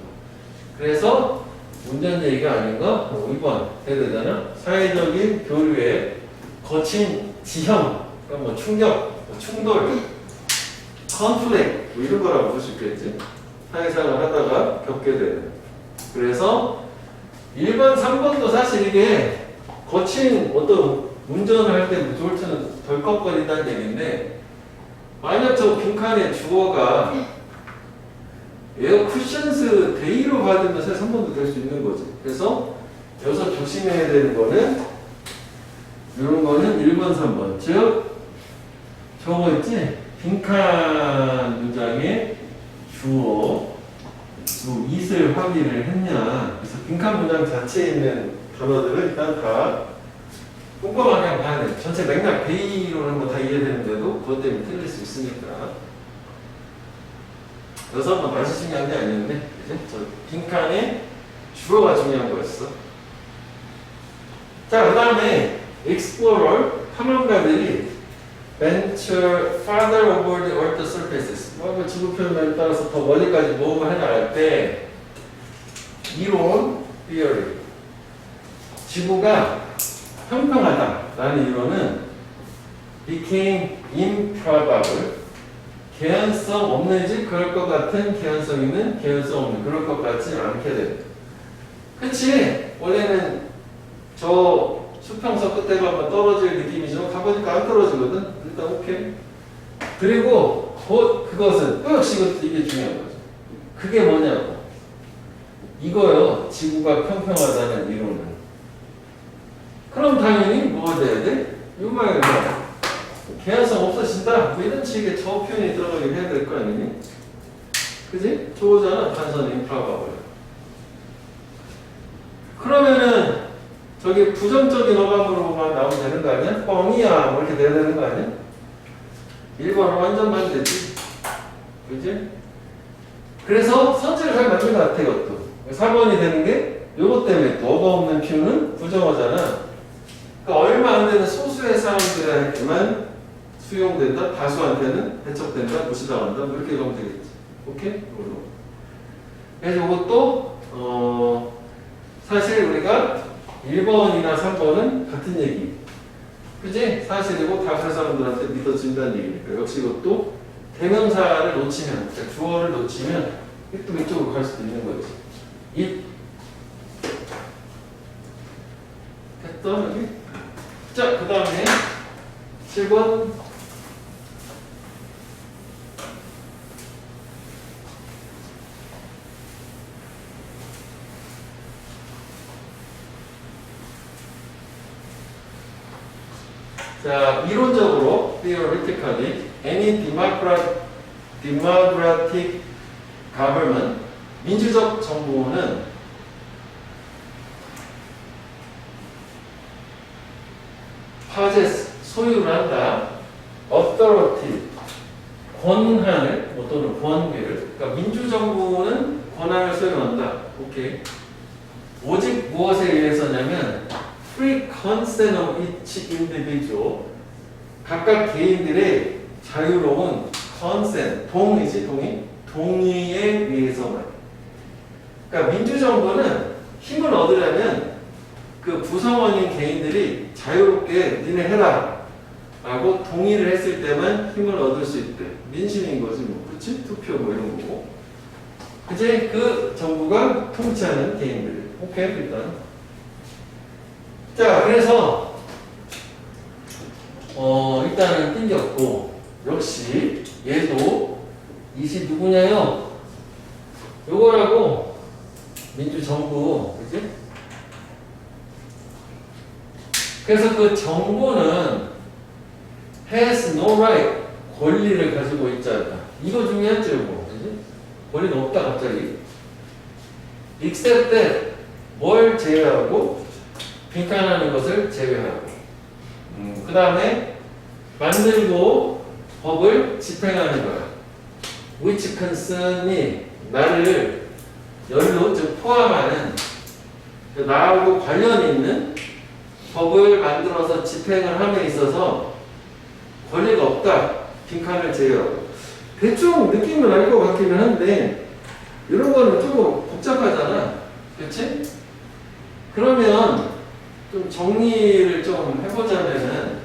그래서 운전 얘기가 아닌 거 2번 해야 되잖아. 사회적인 교류의 거친 지형, 그러니까 뭐 충격, 뭐 충돌, 컨플렉 뭐 이런 거라고 볼 수 있겠지. 사회생활 하다가 겪게 되는. 그래서 1번, 3번도 사실 이게 거친 어떤 운전을 할 때 조울트는 덜컥거린다는 얘기인데 만약 저 빈칸에 주어가 에어 쿠션스 데이로 받으면 사실 3번도 될 수 있는 거지. 그래서 여기서 조심해야 되는 거는 이런 거는 1번, 3번. 즉 저거 있지? 빈칸 문장에 주어 it을 확인을 했냐. 그래서 빈칸 문장 자체에 있는 단어들을 일단 다 꼼꼼하게 한번 봐야 돼. 전체 맥락 데이로는 뭐 다 이해되는데도 그것 때문에 틀릴 수 있으니까. 여기서 뭐 맛이 중요한 게 아니었는데, 그지? 저 빈칸에 주어가 중요한 거였어. 자, 그 다음에 explorer, 탐험가들이 venture farther over the earth's surfaces. 뭐 지구 표면에 따라서 더 멀리까지 모험을 해나갈 때 이론, theory. 지구가 평평하다라는 이론은 became improbable. 개연성 없는지 그럴 것 같은 개연성 있는 개연성 없는 그럴 것 같지 않게 돼. 그치? 원래는 저 수평선 끝에가 한번 떨어질 느낌이지만 가보니까 안 떨어지거든. 일단 오케이. 그리고 곧 그것은 또 역시 이게 중요한 거죠. 그게 뭐냐고. 이거요. 지구가 평평하다는 이론은. 그럼 당연히 뭐가 돼야 돼? 이 말이야. 개연성 없어진다. 뭐 이런 식의 저 표현이 들어가긴 해야 될 거 아니니? 그지? 저거잖아. 단선 인프라바블. 그러면은 저기 부정적인 어감으로만 나오면 되는 거 아니야? 뻥이야. 뭐 이렇게 돼야 되는 거 아니야? 1번은 완전 반대지. 그지? 그래서 선지를 잘 맞는 것 같아, 이것도. 4번이 되는 게 요것 때문에 또 어가 없는 표현은 부정어잖아. 그러니까 얼마 안 되는 소수의 사람들한테만 수용된다, 다수한테는 배척된다, 무시당한다, 뭐 이렇게 가면 되겠지. 오케이? 이걸로. 그래서 이것도 사실 우리가 1번이나 3번은 같은 얘기. 그지? 사실이고 다수 사람들한테 믿어진다는 얘기니까. 역시 이것도 대명사를 놓치면, 그러니까 주어를 놓치면 또 이쪽으로 갈 수도 있는 거지. 됐다, 여기? 자, 그 다음에 7번 자, 이론적으로, theoretically, any democratic government, 민주적 정부는 possess, 소유를 한다. authority, 권한을, 또는 권위를. 그러니까 민주정부는 권한을 소유한다. 오케이. 오직 무엇에 의해서냐면 free consent of each individual, 각각 개인들의 자유로운 consent, 동의지, 동의에 의해서만. 그러니까 민주정부는 힘을 얻으려면 그 구성원인 개인들이 자유롭게 니네 해라 라고 동의를 했을 때만 힘을 얻을 수 있대. 민심인 거지 뭐. 그렇지? 투표 뭐 이런 거고. 이제 그 정부가 통치하는 개인들. 오케이, 일단. 자, 그래서 일단은 땡겼고, 역시 얘도 이시 누구냐요? 요거라고 민주정부, 그지? 그래서 그 정부는 has no right, 권리를 가지고 있지 않다. 이거 중요하죠, 이거. 그지? 권리는 없다, 갑자기. except that, 뭘 제외하고? 빈칸하는 것을 제외하고. 그 다음에 만들고 법을 집행하는 거야. which concern이 나를 연루, 즉 포함하는, 나하고 관련 있는 법을 만들어서 집행을 함에 있어서 권리가 없다. 빈칸을 제외하고. 대충 느낌은 알 것 같기는 한데 이런 거는 조금 복잡하잖아. 그렇지? 그러면 좀 정리를 좀 해보자면은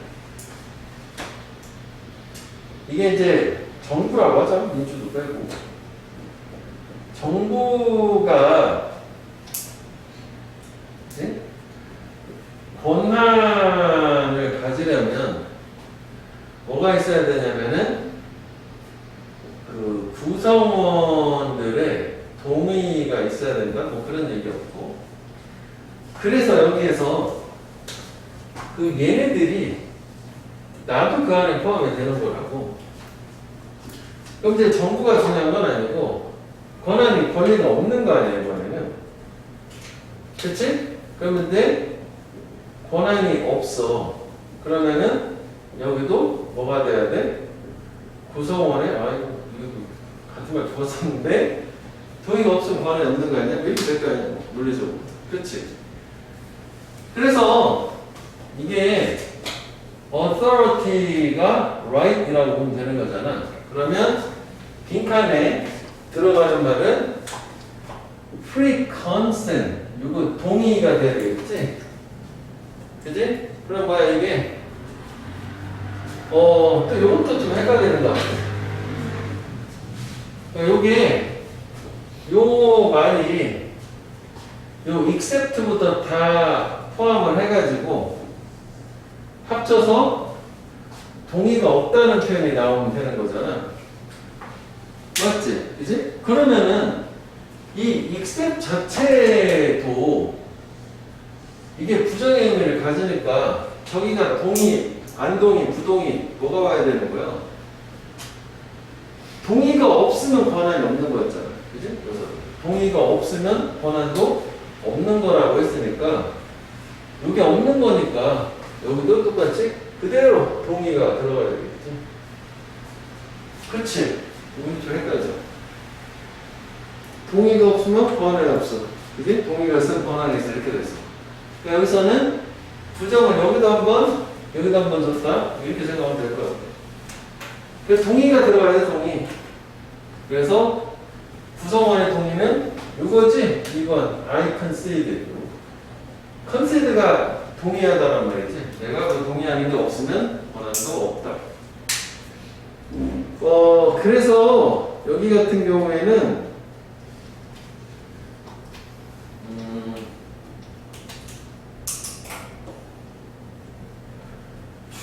이게 이제 정부라고 하자. 민주도 빼고. 정부가 그치? 권한을 가지려면 뭐가 있어야 되냐면은 그 구성원들의 동의가 있어야 된다. 뭐 그런 얘기였고. 그래서 여기에서 그 얘네들이 나도 그 안에 포함이 되는 거라고. 그럼 이제 정부가 중요한 건 아니고 권한이 권리가 없는 거 아니에요, 이번에는. 그치? 그런데 권한이 없어. 그러면은 여기도 뭐가 돼야 돼? 구성원에 이거 같은 말 두었었는데 동의가 없으면 권한이 없는 거 아니야? 이렇게 될 거 아니야? 물리적으로. 그렇지? 그래서 이게 authority가 right이라고 보면 되는 거잖아. 그러면 빈칸에 들어가는 말은 free consent, 이거 동의가 돼야 되겠지? 그지? 그럼 뭐야 이게 또 요것도 좀 헷갈리는 거 같아. 요게 요 말이 요 except부터 다 포함을 해가지고 합쳐서 동의가 없다는 표현이 나오면 되는 거잖아. 맞지? 그지? 그러면은 이 except 자체도 이게 부정의 의미를 가지니까 저기가 동의, 안 동의, 부동의 뭐가 와야 되는 거야? 동의가 없으면 권한이 없는 거였잖아. 그지? 그래서 동의가 없으면 권한도 없는 거라고 했으니까 이게 없는 거니까 여기도 똑같이 그대로 동의가 들어가야 되겠지. 그렇지? 이건 좀 헷갈려. 동의가 없으면 권한이 없어. 그지? 동의가 있으면 권한이 있어. 이렇게 됐어. 그러니까 여기서는 부정을 여기도 한번 줬다. 이렇게 생각하면 될 것 같아. 그래서 동의가 들어가야 돼, 동의. 그래서 구성원의 동의는 이거지? 2번 I concede. concede가 동의하다란 말이지. 내가 그 동의하는 게 없으면 권한도 없다. 그래서 여기 같은 경우에는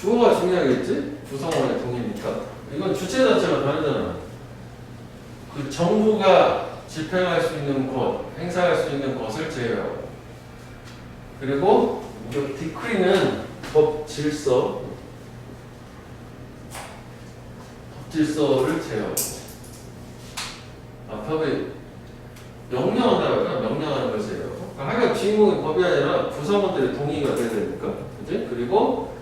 주어가 중요하겠지? 구성원의 동의니까. 이건 주체 자체가 다르잖아. 그 정부가 집행할 수 있는 것, 행사할 수 있는 것을 제외하고. 그리고 그 디크리는 법 질서, 질서를 제어하고. 아, 법이 명령한다고요? 명령하는 걸 제어하고. 하여간 주인공이 법이 아니라 구성원들의 동의가 돼야 되니까. 그지? 그리고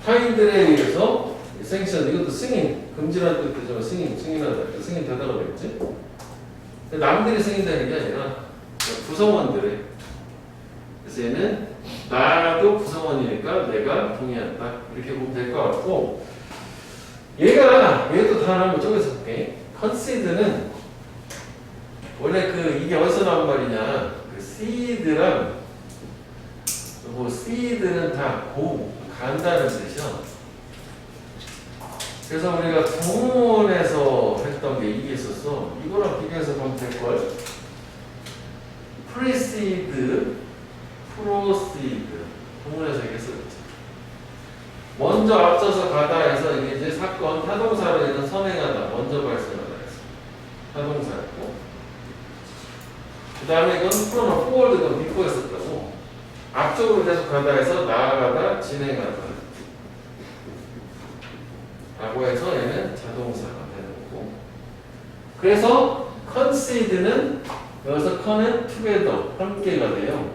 타인들에 의해서 생션, 이것도 승인, 금지라는 뜻이지만 승인하다. 승인 되다가 되겠지? 남들이 승인되는 게 아니라 구성원들의. 그래서 얘는 나도 구성원이니까 내가 동의한다. 이렇게 보면 될 것 같고, 얘도 다 한번 쪼개서 볼게. 컨시드는 원래 이게 어디서 나온 말이냐? 시드랑 시드는 다 간다는 뜻이야. 그래서 우리가 동문에서 했던 게 이게 있었어. 이거랑 비교해서 보면 될걸? precede, proceed. 동문에서 얘기했었지. 먼저 앞서서 가다 해서 이게 이제 사건, 타동사로 인한 선행하다, 먼저 발생하다 해서 타동사였고, 그 다음에 이건 프로나 포워드가 믿고 했었다고. 앞쪽으로 계속 가다 해서 나아가다, 진행하다 라고 해서 얘는 자동사가 되는 거고. 그래서 concede는 여기서 con은 together, 함께가 돼요.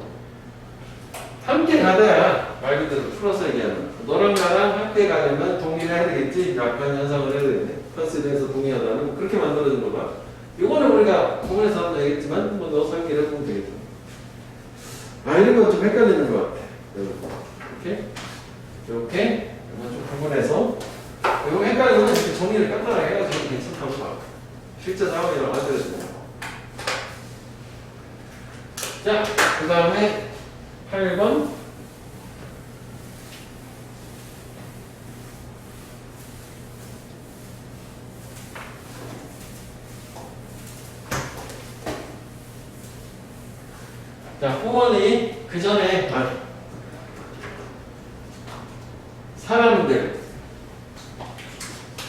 함께 가다야 말 그대로 풀어서 얘기하는. 너랑 나랑 함께 가려면 동의를 해야 되겠지. 약간 현상을 해야 되겠네. concede에서 동의하다는 그렇게 만들어진 거가. 이거는 우리가 공에서 한번 얘기했지만 뭐 넣어서 함께 해보면 되겠다. 이런 건 좀 헷갈리는 것 같아. 이렇게 이건 좀 구분해서 이거 헷갈리면 이렇게 정리를 간단하게 해가지고 괜찮다고 봐. 실제 상황이랑 하더라도. 자, 그 다음에 8번. 자, 후원이 그 전에 사람들,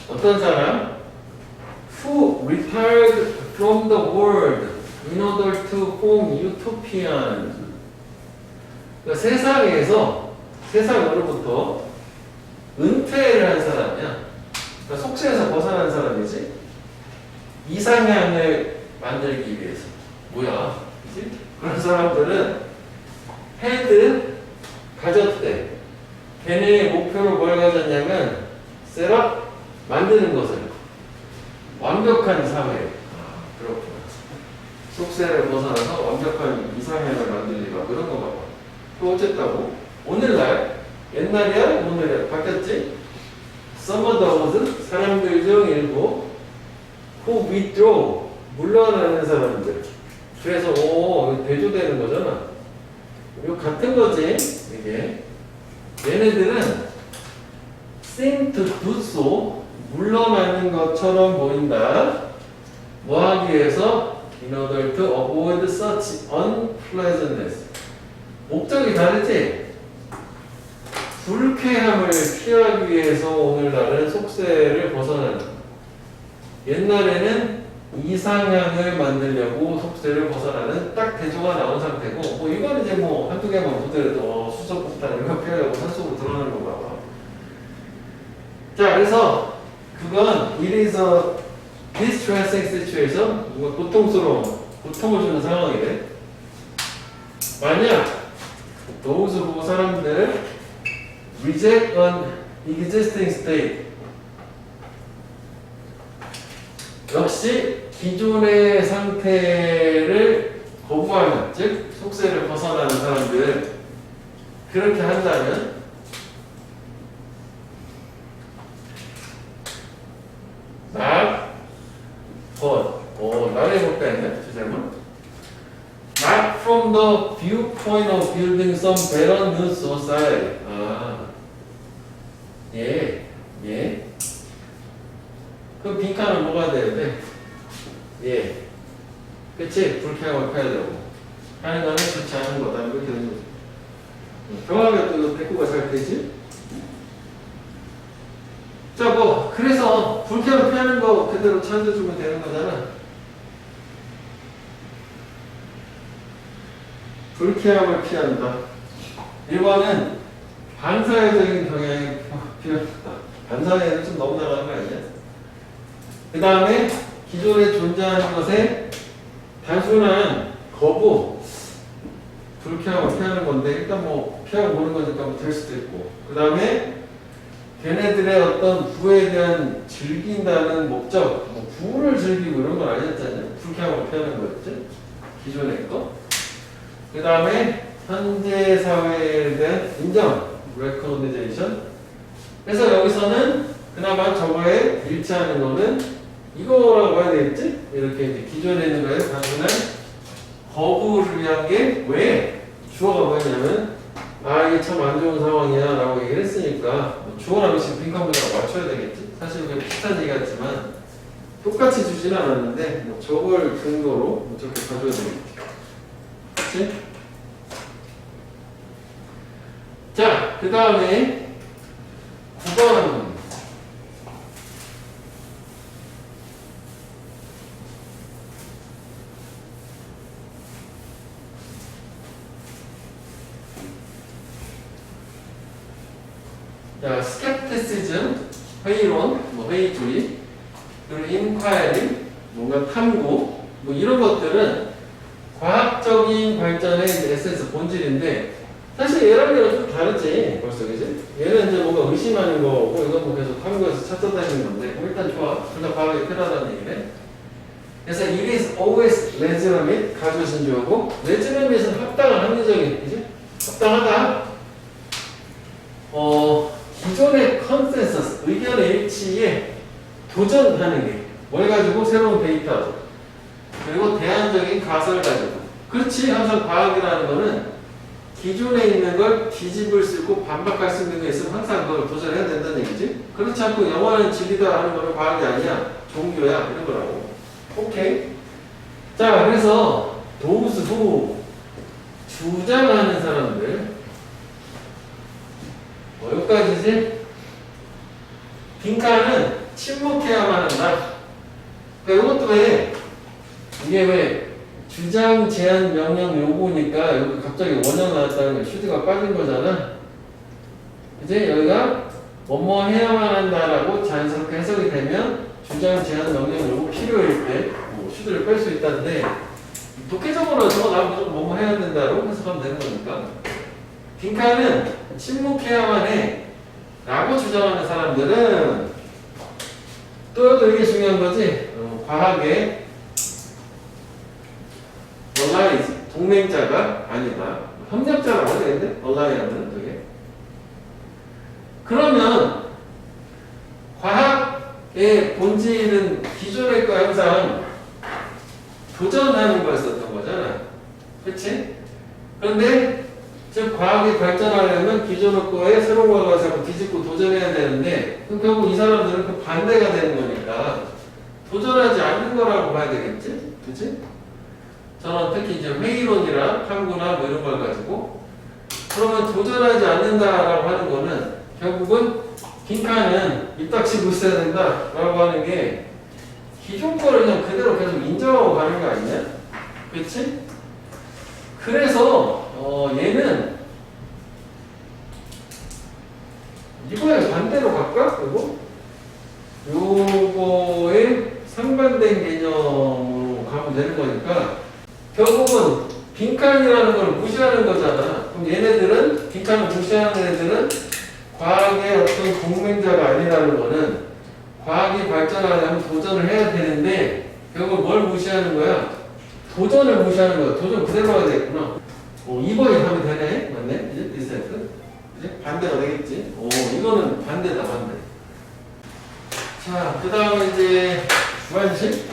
어떤 사람? Who retired from the world in order to form utopian. 그러니까 세상으로부터 은퇴를 한 사람이야. 그러니까 속세에서 벗어난 사람이지. 이상향을 만들기 위해서. 뭐야? 그치? 그런 사람들은 가졌대. 걔네의 목표로 뭘 가졌냐면 셋업 만드는 것을 완벽한 사회. 그렇구나. 속세를 벗어나서 완벽한 이상향을 만들리가 그런 거 봐봐. 또 어쨌다고? 오늘날 옛날이야 오늘이야 바뀌었지? Some of those 사람들 중 일부 who withdraw 물러나는 사람들. 그래서 대조되는 거잖아. 이거 같은 거지 이게. 얘네들은 seem to do so 물러나는 것처럼 보인다. 뭐 하기 위해서? In order to avoid such unpleasantness. 목적이 다르지? 불쾌함을 피하기 위해서 오늘날은 속세를 벗어나는. 옛날에는 이상향을 만들려고 속세를 벗어나는 딱 대조가 나온 상태고, 뭐 이건 이제 뭐 한두 개만 보더라도 수소폭탄 이런 거 피하려고 산속으로 들어가는 거 봐. 자, 그래서 그건 it is a distressing situation. 뭔가 고통을 주는 상황이래. 만약 those who 사람들 reject an existing state. 역시 기존의 상태를 거부하는, 즉 속세를 벗어나는 사람들 그렇게 한다면 나를 볼까 했네 주제문. Not from the viewpoint of building some better new society. 그럼 빈칸은 뭐가 돼야 돼? 그치? 불쾌함을 패야 되고 하는 거는 좋지 않은 거다. 이렇게 되는 거지. 병합에 또 대꾸가 잘 되지? 자, 그래서 불쾌함을 피하는 거 그대로 찾아주면 되는 거잖아. 불쾌함을 피한다. 1번은 반사회적인 경향이 필요하다. 반사회는 좀 너무 나가는 거 아니야? 그 다음에 기존에 존재하는 것에 단순한 거부, 불쾌함을 피하는 건데 일단 뭐 피하고 보는 거니까 뭐 될 수도 있고, 그 다음에 걔네들의 어떤 부에 대한 즐긴다는 목적, 뭐 부를 즐기고 이런 건 아니었잖아요. 불쾌함을 피하는 거였죠, 기존의 거. 그 다음에 현재 사회에 대한 인정, recognition. 그래서 여기서는 그나마 저거에 일치하는 거는 이거라고 봐야 되겠지? 이렇게 이제 기존에 있는 거에 단순한 거부를 위한 게 왜? 주어가 뭐였냐면 아 이게 참 안 좋은 상황이야 라고 얘기를 했으니까 뭐 주어랑 미시 빈칸 문제랑 맞춰야 되겠지? 사실 그게 비슷한 얘기 같지만 똑같이 주지는 않았는데 뭐 저걸 근거로 뭐 저렇게 가져야 되겠지. 그치? 자, 그 다음에 9번. 자, 스캡티시즘, 회의론, 뭐 회의주의, 그리고 인콰이리, 뭔가 탐구, 뭐 이런 것들은 과학적인 발전의 에센스 본질인데 사실 얘랑 얘랑 좀 다르지 벌써, 그지? 얘는 이제 뭔가 의심하는 거고 이건 뭐 계속 탐구해서 찾아다니는 건데 뭐 일단 좋아, 둘 다 과학이 필요하다는 얘기네. 그래서 it is always legitimate, 가주신주어고 legitimate은 합당한, 합리적인, 그지? 합당하다. 기존의 컨센서스, 의견의 일치에 도전하는 게 뭘 가지고? 새로운 데이터 그리고 대안적인 가설을 가지고. 그렇지, 항상 과학이라는 거는 기존에 있는 걸 뒤집을 수 있고 반박할 수 있는 게 있으면 항상 그걸 도전해야 된다는 얘기지. 그렇지 않고 영원한 진리다 하는 거는 과학이 아니야, 종교야, 이런 거라고. 오케이. 자, 그래서 those who 주장하는 사람들 여기까지지. 빈칸은 침묵해야만 한다. 그러니까 이것도 왜 이게 왜 주장, 제안, 명령, 요구니까 여기 갑자기 원형 나왔다는 게 슈드가 빠진 거잖아. 이제 여기가 뭐뭐 해야만 한다라고 자연스럽게 해석이 되면 주장, 제안, 명령, 요구 필요할 때 뭐 슈드를 뺄 수 있다는데 독해적으로 저거 나 무조건 뭐뭐 해야 된다고 해석하면 되는 거니까. 빈칸은 침묵해야만 해 라고 주장하는 사람들은 또 이게 중요한 거지. 과학의 allies, 동맹자가 아니다. 협력자라고 해야 되는데 alliance는 되게. 그러면 과학의 본질은 기존의 거 항상 도전하는 거였었던 거잖아. 그렇지? 그런데 즉 과학이 발전하려면 기존의 거에 새로운 거가 자꾸 뒤집고 도전해야 되는데 그럼 결국 이 사람들은 그 반대가 되는 거니까 도전하지 않는 거라고 봐야 되겠지? 그치? 저는 특히 이제 회의론이나 탐구나 뭐 이런 걸 가지고 그러면 도전하지 않는다라고 하는 거는 결국은 빈칸은 입닥치고 있어야 된다라고 하는 게 기존 거를 그냥 그대로 계속 인정하고 가는 거 아니냐? 그치? 그래서 얘는 이거에 반대로 갈까? 그리고 요거에 상반된 개념으로 가면 되는 거니까 결국은 빈칸이라는 걸 무시하는 거잖아. 그럼 얘네들은 빈칸을 무시하는 애들은 과학의 어떤 동맹자가 아니라는 거는 과학이 발전하려면 도전을 해야 되는데 결국 뭘 무시하는 거야? 도전을 무시하는 거야. 도전 그대로 해야 되겠구나. 2번이 하면 되네. 맞네. 이제 디센트. 이제 반대가 되겠지. 이거는 반대다, 반대. 자, 그 다음에 이제 주관식.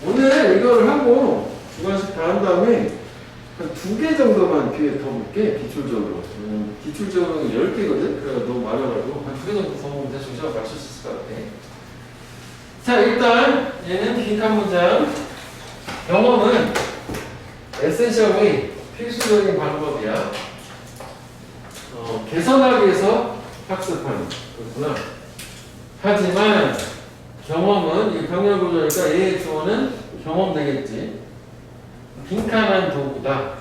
오늘 이거를 하고 주관식 다 한 다음에 한 2개 정도만 뒤에 더 볼게. 기출적으로. 기출적으로는 10개거든. 그래서 너무 많아가지고 한 2개 정도 더 보면 대충 시간 맞출 수 있을 것 같아. 자, 일단 얘는 빈칸 문장. 경험은 에센셜의 필수적인 방법이야. 개선하기 위해서 학습하는 거구나. 하지만 경험은 이 병렬 구조니까 얘의 주어는 경험 되겠지. 빈칸한 도구다.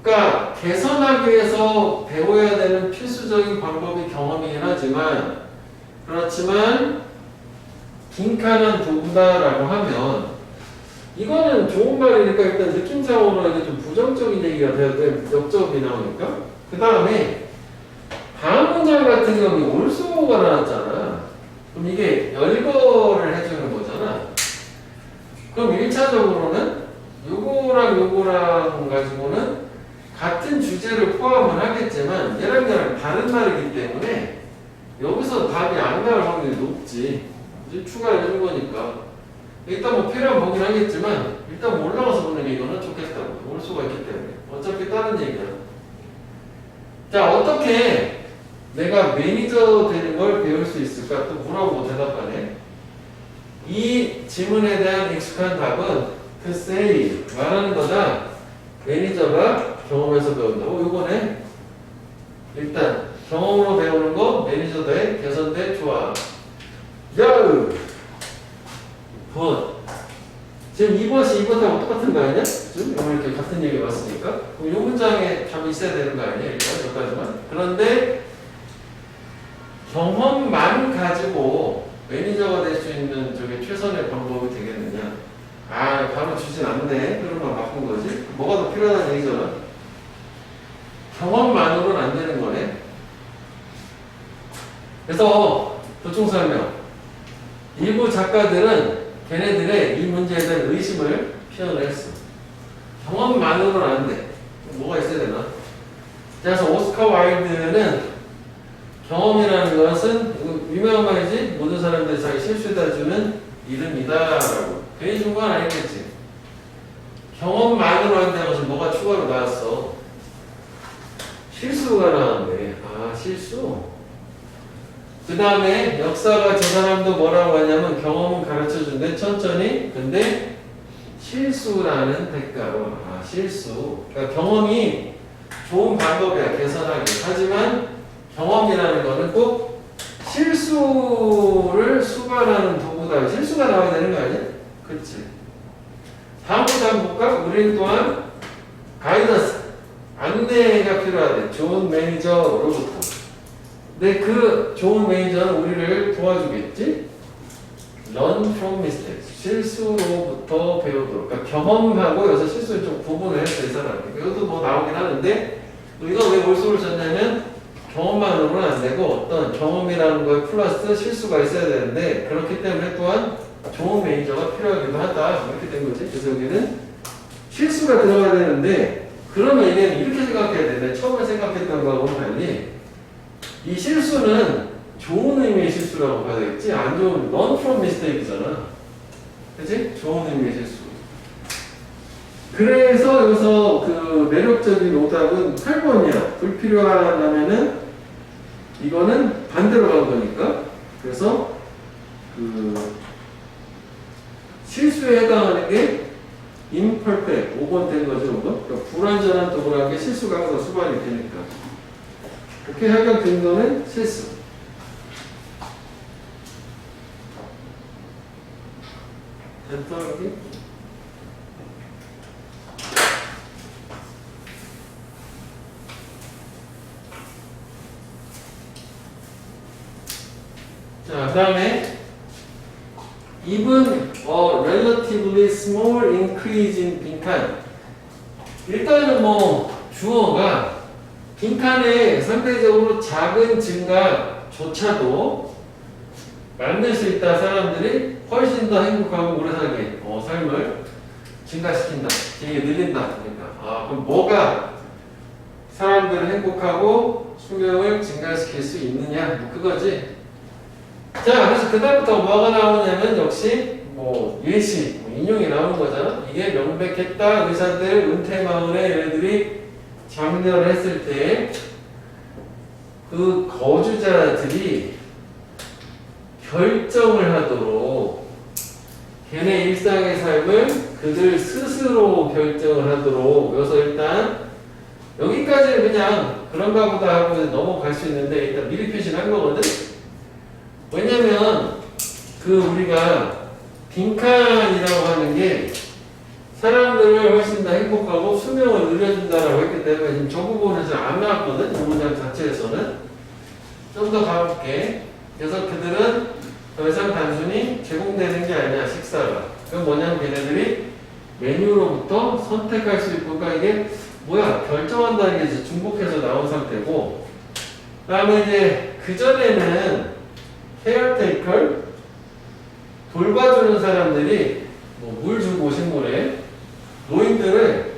그러니까 개선하기 위해서 배워야 되는 필수적인 방법이 경험이긴 하지만 그렇지만 빈칸한 도구다라고 하면 이거는 좋은 말이니까 일단 느낌상으로 이게 좀 부정적인 얘기가 돼야 돼. 역적이 나오니까. 그 다음에 다음 문장 같은 경우에 올소가 나왔잖아. 그럼 이게 열거를 해주는 거잖아. 그럼 1차적으로는 요거랑 가지고는 같은 주제를 포함을 하겠지만 얘랑 다른 말이기 때문에 여기서 답이 안 나올 확률이 높지. 이제 추가를 해준 거니까. 일단 뭐 필요한 보긴 하겠지만 일단 뭐 올라가서 보는 게 이거는 좋겠다고. 올 수가 있기 때문에. 어차피 다른 얘기야. 자, 어떻게 내가 매니저 되는 걸 배울 수 있을까? 또 뭐라고 대답하네. 이 질문에 대한 익숙한 답은 to say, 말하는 거다. 매니저가 경험에서 배운다고. 요거네. 일단 경험으로 배우는 거 매니저 돼, 개선돼, 좋아. 야으! 지금 이것이 이것하고 똑같은 거 아니냐? 지금 이렇게 같은 얘기 왔으니까. 그럼 이 문장에 답이 있어야 되는 거 아니야? 일단 여기까지만. 그런데 경험만 가지고 매니저가 될 수 있는 저게 최선의 방법이 되겠느냐? 아, 바로 주진 않네. 그러면 바꾼 거지. 뭐가 더 필요하다는 얘기잖아. 경험만으로는 안 되는 거네. 그래서 도총 설명. 일부 작가들은 걔네들의 이 문제에 대한 의심을 표현을 했어. 경험만으로는 안 돼. 뭐가 있어야 되나? 그래서 오스카 와일드는 경험이라는 것은 유명한 말이지. 모든 사람들이 자기 실수에다 주는 이름이다라고. 괜히 준 건 아니겠지. 경험만으로 한다는 것은 뭐가 추가로 나왔어? 실수가 나왔네. 아, 실수? 그 다음에 역사가 저 사람도 뭐라고 하냐면 경험은 가르쳐준대 천천히. 근데 실수라는 대가로. 아, 실수. 그러니까 경험이 좋은 방법이야, 개선하기. 하지만 경험이라는 거는 꼭 실수를 수반하는 도구다. 실수가 나와야 되는 거 아니야? 그치. 다음부터 한번 볼까? 우리는 또한 가이던스, 안내가 필요하대. 좋은 매니저로부터. 근데 그 좋은 매니저는 우리를 도와주겠지? Learn from mistakes. 실수로부터 배우도록. 그러니까 경험하고 여기서 실수를 좀 구분을 했어, 이 사람이. 이것도 뭐 나오긴 하는데, 이거 왜 몰수를 썼냐면, 경험만으로는 안 되고, 어떤 경험이라는 거에 플러스 실수가 있어야 되는데, 그렇기 때문에 또한 좋은 매니저가 필요하기도 하다. 이렇게 된 거지. 그래서 여기는 실수가 들어가야 되는데, 그러면 얘는 이렇게 생각해야 되는데, 처음에 생각했던 거하고는 달리, 이 실수는 좋은 의미의 실수라고 봐야 되겠지? 안 좋은, learn from mistake이잖아. 그치? 좋은 의미의 실수. 그래서 여기서 그 매력적인 오답은 8번이야. 불필요하다면은 이거는 반대로 간 거니까. 그래서 그 실수에 해당하는 게 imperfect. 5번 된 거죠, 5번? 그러니까 불완전한 도구라는 게 실수가 항상 수반이 되니까. 이렇게 하면 근거는 실수. 됐다, 여기? 자, 그 다음에 even a relatively small increase in 빈칸. 일단은 뭐 주어가 빈칸의 상대적으로 작은 증가조차도 만들 수 있다. 사람들이 훨씬 더 행복하고 오래 살게 삶을 증가시킨다. 되게 늘린다. 그러니까 그럼 뭐가 사람들을 행복하고 수명을 증가시킬 수 있느냐? 뭐 그거지. 자, 그래서 그 다음부터 뭐가 나오냐면 역시 뭐 예시, 인용이 나오는 거잖아. 이게 명백했다. 의사들, 은퇴마을에 얘네들이 장려를 했을 때 그 거주자들이 결정을 하도록 걔네 일상의 삶을 그들 스스로 결정을 하도록. 그래서 일단 여기까지는 그냥 그런가 보다 하고 넘어갈 수 있는데 일단 미리 표시를 한 거거든. 왜냐면 그 우리가 빈칸이라고 하는 게 사람들을 훨씬 더 행복하고 수명을 늘려준다라고 했기 때문에 지금 저 부분은 잘 안 나왔거든. 이 문장 자체에서는 좀 더 가볼게. 그래서 그들은 더 이상 단순히 제공되는 게 아니야, 식사가. 그건 뭐냐면 걔네들이 메뉴로부터 선택할 수 있고, 그러니까 이게 뭐야, 결정한다는 게 이제 중복해서 나온 상태고, 그 다음에 이제 그전에는 케어테이커, 돌봐주는 사람들이 뭐 물 주고 식물에 노인들을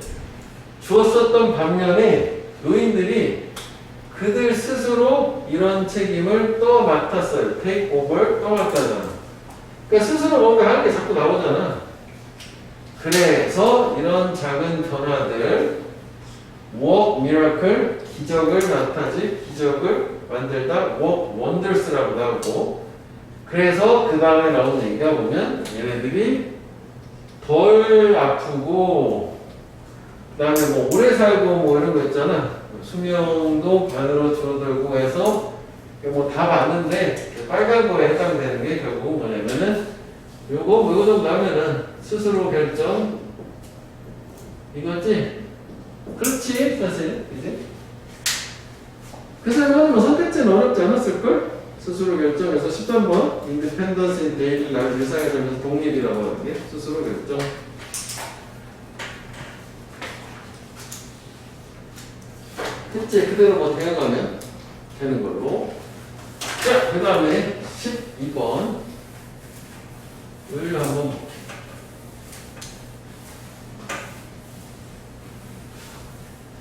주었었던 반면에 노인들이 그들 스스로 이런 책임을 또 맡았어요. take over, 또 맡았잖아. 그러니까 스스로 뭔가 하는 게 자꾸 나오잖아. 그래서 이런 작은 변화들, work miracle, 기적을 나타지, 기적을 만들다, work wonders라고 나오고, 그래서 그 다음에 나오는 얘기가 보면 얘네들이 덜 아프고, 그 다음에 뭐 오래 살고 뭐 이런 거 있잖아. 수명도 반으로 줄어들고 해서 뭐 다 맞는데 빨간 거에 해당되는 게 결국 뭐냐면은 요거 정도 하면은 스스로 결정 이거지? 그렇지 사실 이제 그래서 이거는 뭐 선택지는 어렵지 않았을걸? 스스로 결정해서 13번 independence in daily life 일상에 살면서 독립이라고 하는 게 스스로 결정. 실제 그대로 뭐 되어가면 되는 걸로. 자, 그 다음에 12번 을 한번 볼게요.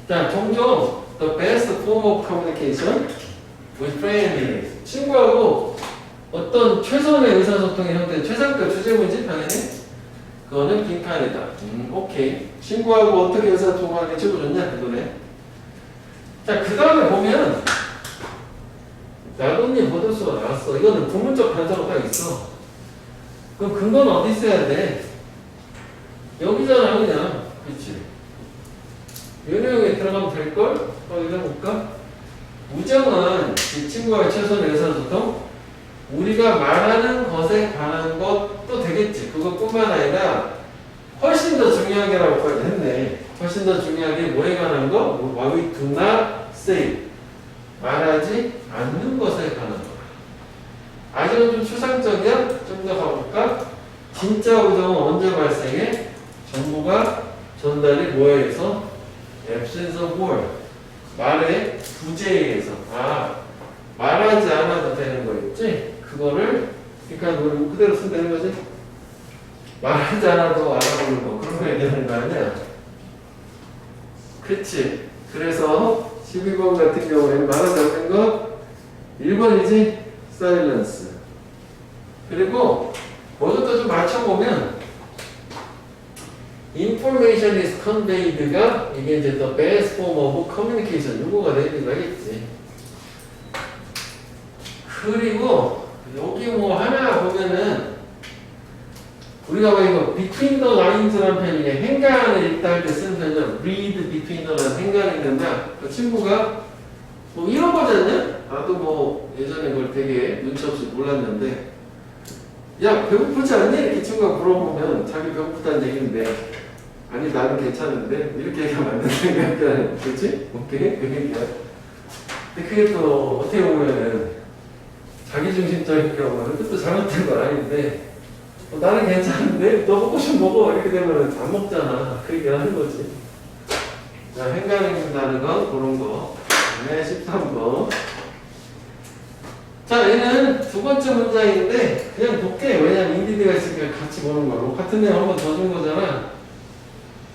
자, 종종 the best form of communication with friends. 친구하고 어떤 최선의 의사소통의 형태는 최상급 주제문이지 당연히. 그거는 빈칸이다. 오케이. 친구하고 어떻게 의사소통하는 게 최고 좋냐 그거네. 자, 그 다음에 보면 나도님 버들수가 나왔어. 이거는 부문적 단서가 딱 있어. 그럼 근거는 어디 있어야 돼? 여기잖아 그냥. 그치? 요 내용에 들어가면 될걸? 읽어볼까? 우정은 이 친구와의 최선의 의사소통, 우리가 말하는 것에 관한 것도 되겠지. 그것뿐만 아니라 훨씬 더 중요하게라고까지 했네. 훨씬 더 중요하게 뭐에 관한 거? What we do not say. 말하지 않는 것에 관한 거. 아직은 좀 추상적이야? 좀 더 가볼까? 진짜 우정은 언제 발생해? 정보가 전달이 뭐에 의해서? absence of word. 말의 부재에 의해서. 말하지 않아도 되는 거 있지? 그거를 그러니까 우리 그대로 쓰면 되는 거지? 말하지 않아도 알아보는 거. 그런 거 얘기하는 거 아니야? 그치? 그래서 12번 같은 경우에는 말하지 않는 거 1번이지? silence. 그리고 뭐부터 좀 맞춰보면 information is conveyed가 이게 이제 the best form of communication 요거가 되기도 하겠지. 그리고 여기 뭐 하나 보면은 우리가 왜 이거 between the lines라는 편이 행간을 읽다 할 때 쓰는 편이죠. read between the lines 행간을 읽는다. 그 친구가 뭐 이런 거잖냐? 나도 뭐 예전에 그걸 되게 눈치 없이 몰랐는데 야 배고프지 않니? 이렇게 친구가 물어보면 자기 배고프다는 얘기인데 아니 나는 괜찮은데 이렇게 얘기하면 안 된다니까. 그렇지? 오케이? 그 얘기야. 근데 그게 또 어떻게 보면은 자기중심적인 경우는 뜻도 잘못된 건 아닌데 나는 괜찮은데 너 먹고 싶으면 먹어 이렇게 되면 안 먹잖아. 그 얘기를 하는 거지. 자, 행간행다는 건 그런 거. 네, 13번. 자, 얘는 두 번째 문장인데 그냥 볼게. 왜냐면 인디드가 있으니까 같이 보는 거로. 같은 내용 한 번 더 준 거잖아.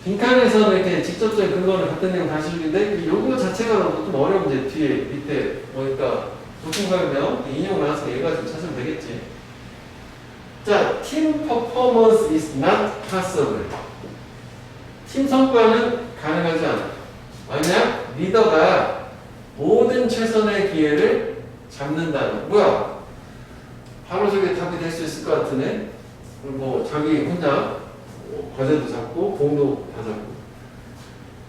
빈칸에서는 이렇게 직접적인 근거는 같은 내용 다시 주는데 요거 자체가 좀 어려운 이제 뒤에 밑에 뭐니까 보충 설명 인용 나와서 얘 가지고 찾으면 되겠지. 자, team performance is not possible. 팀 성과는 가능하지 않아. 만약 리더가 모든 최선의 기회를 잡는다는 뭐야? 바로 저게 답이 될 수 있을 것 같으네. 뭐 자기 혼자 과제도 잡고 공도 다 잡고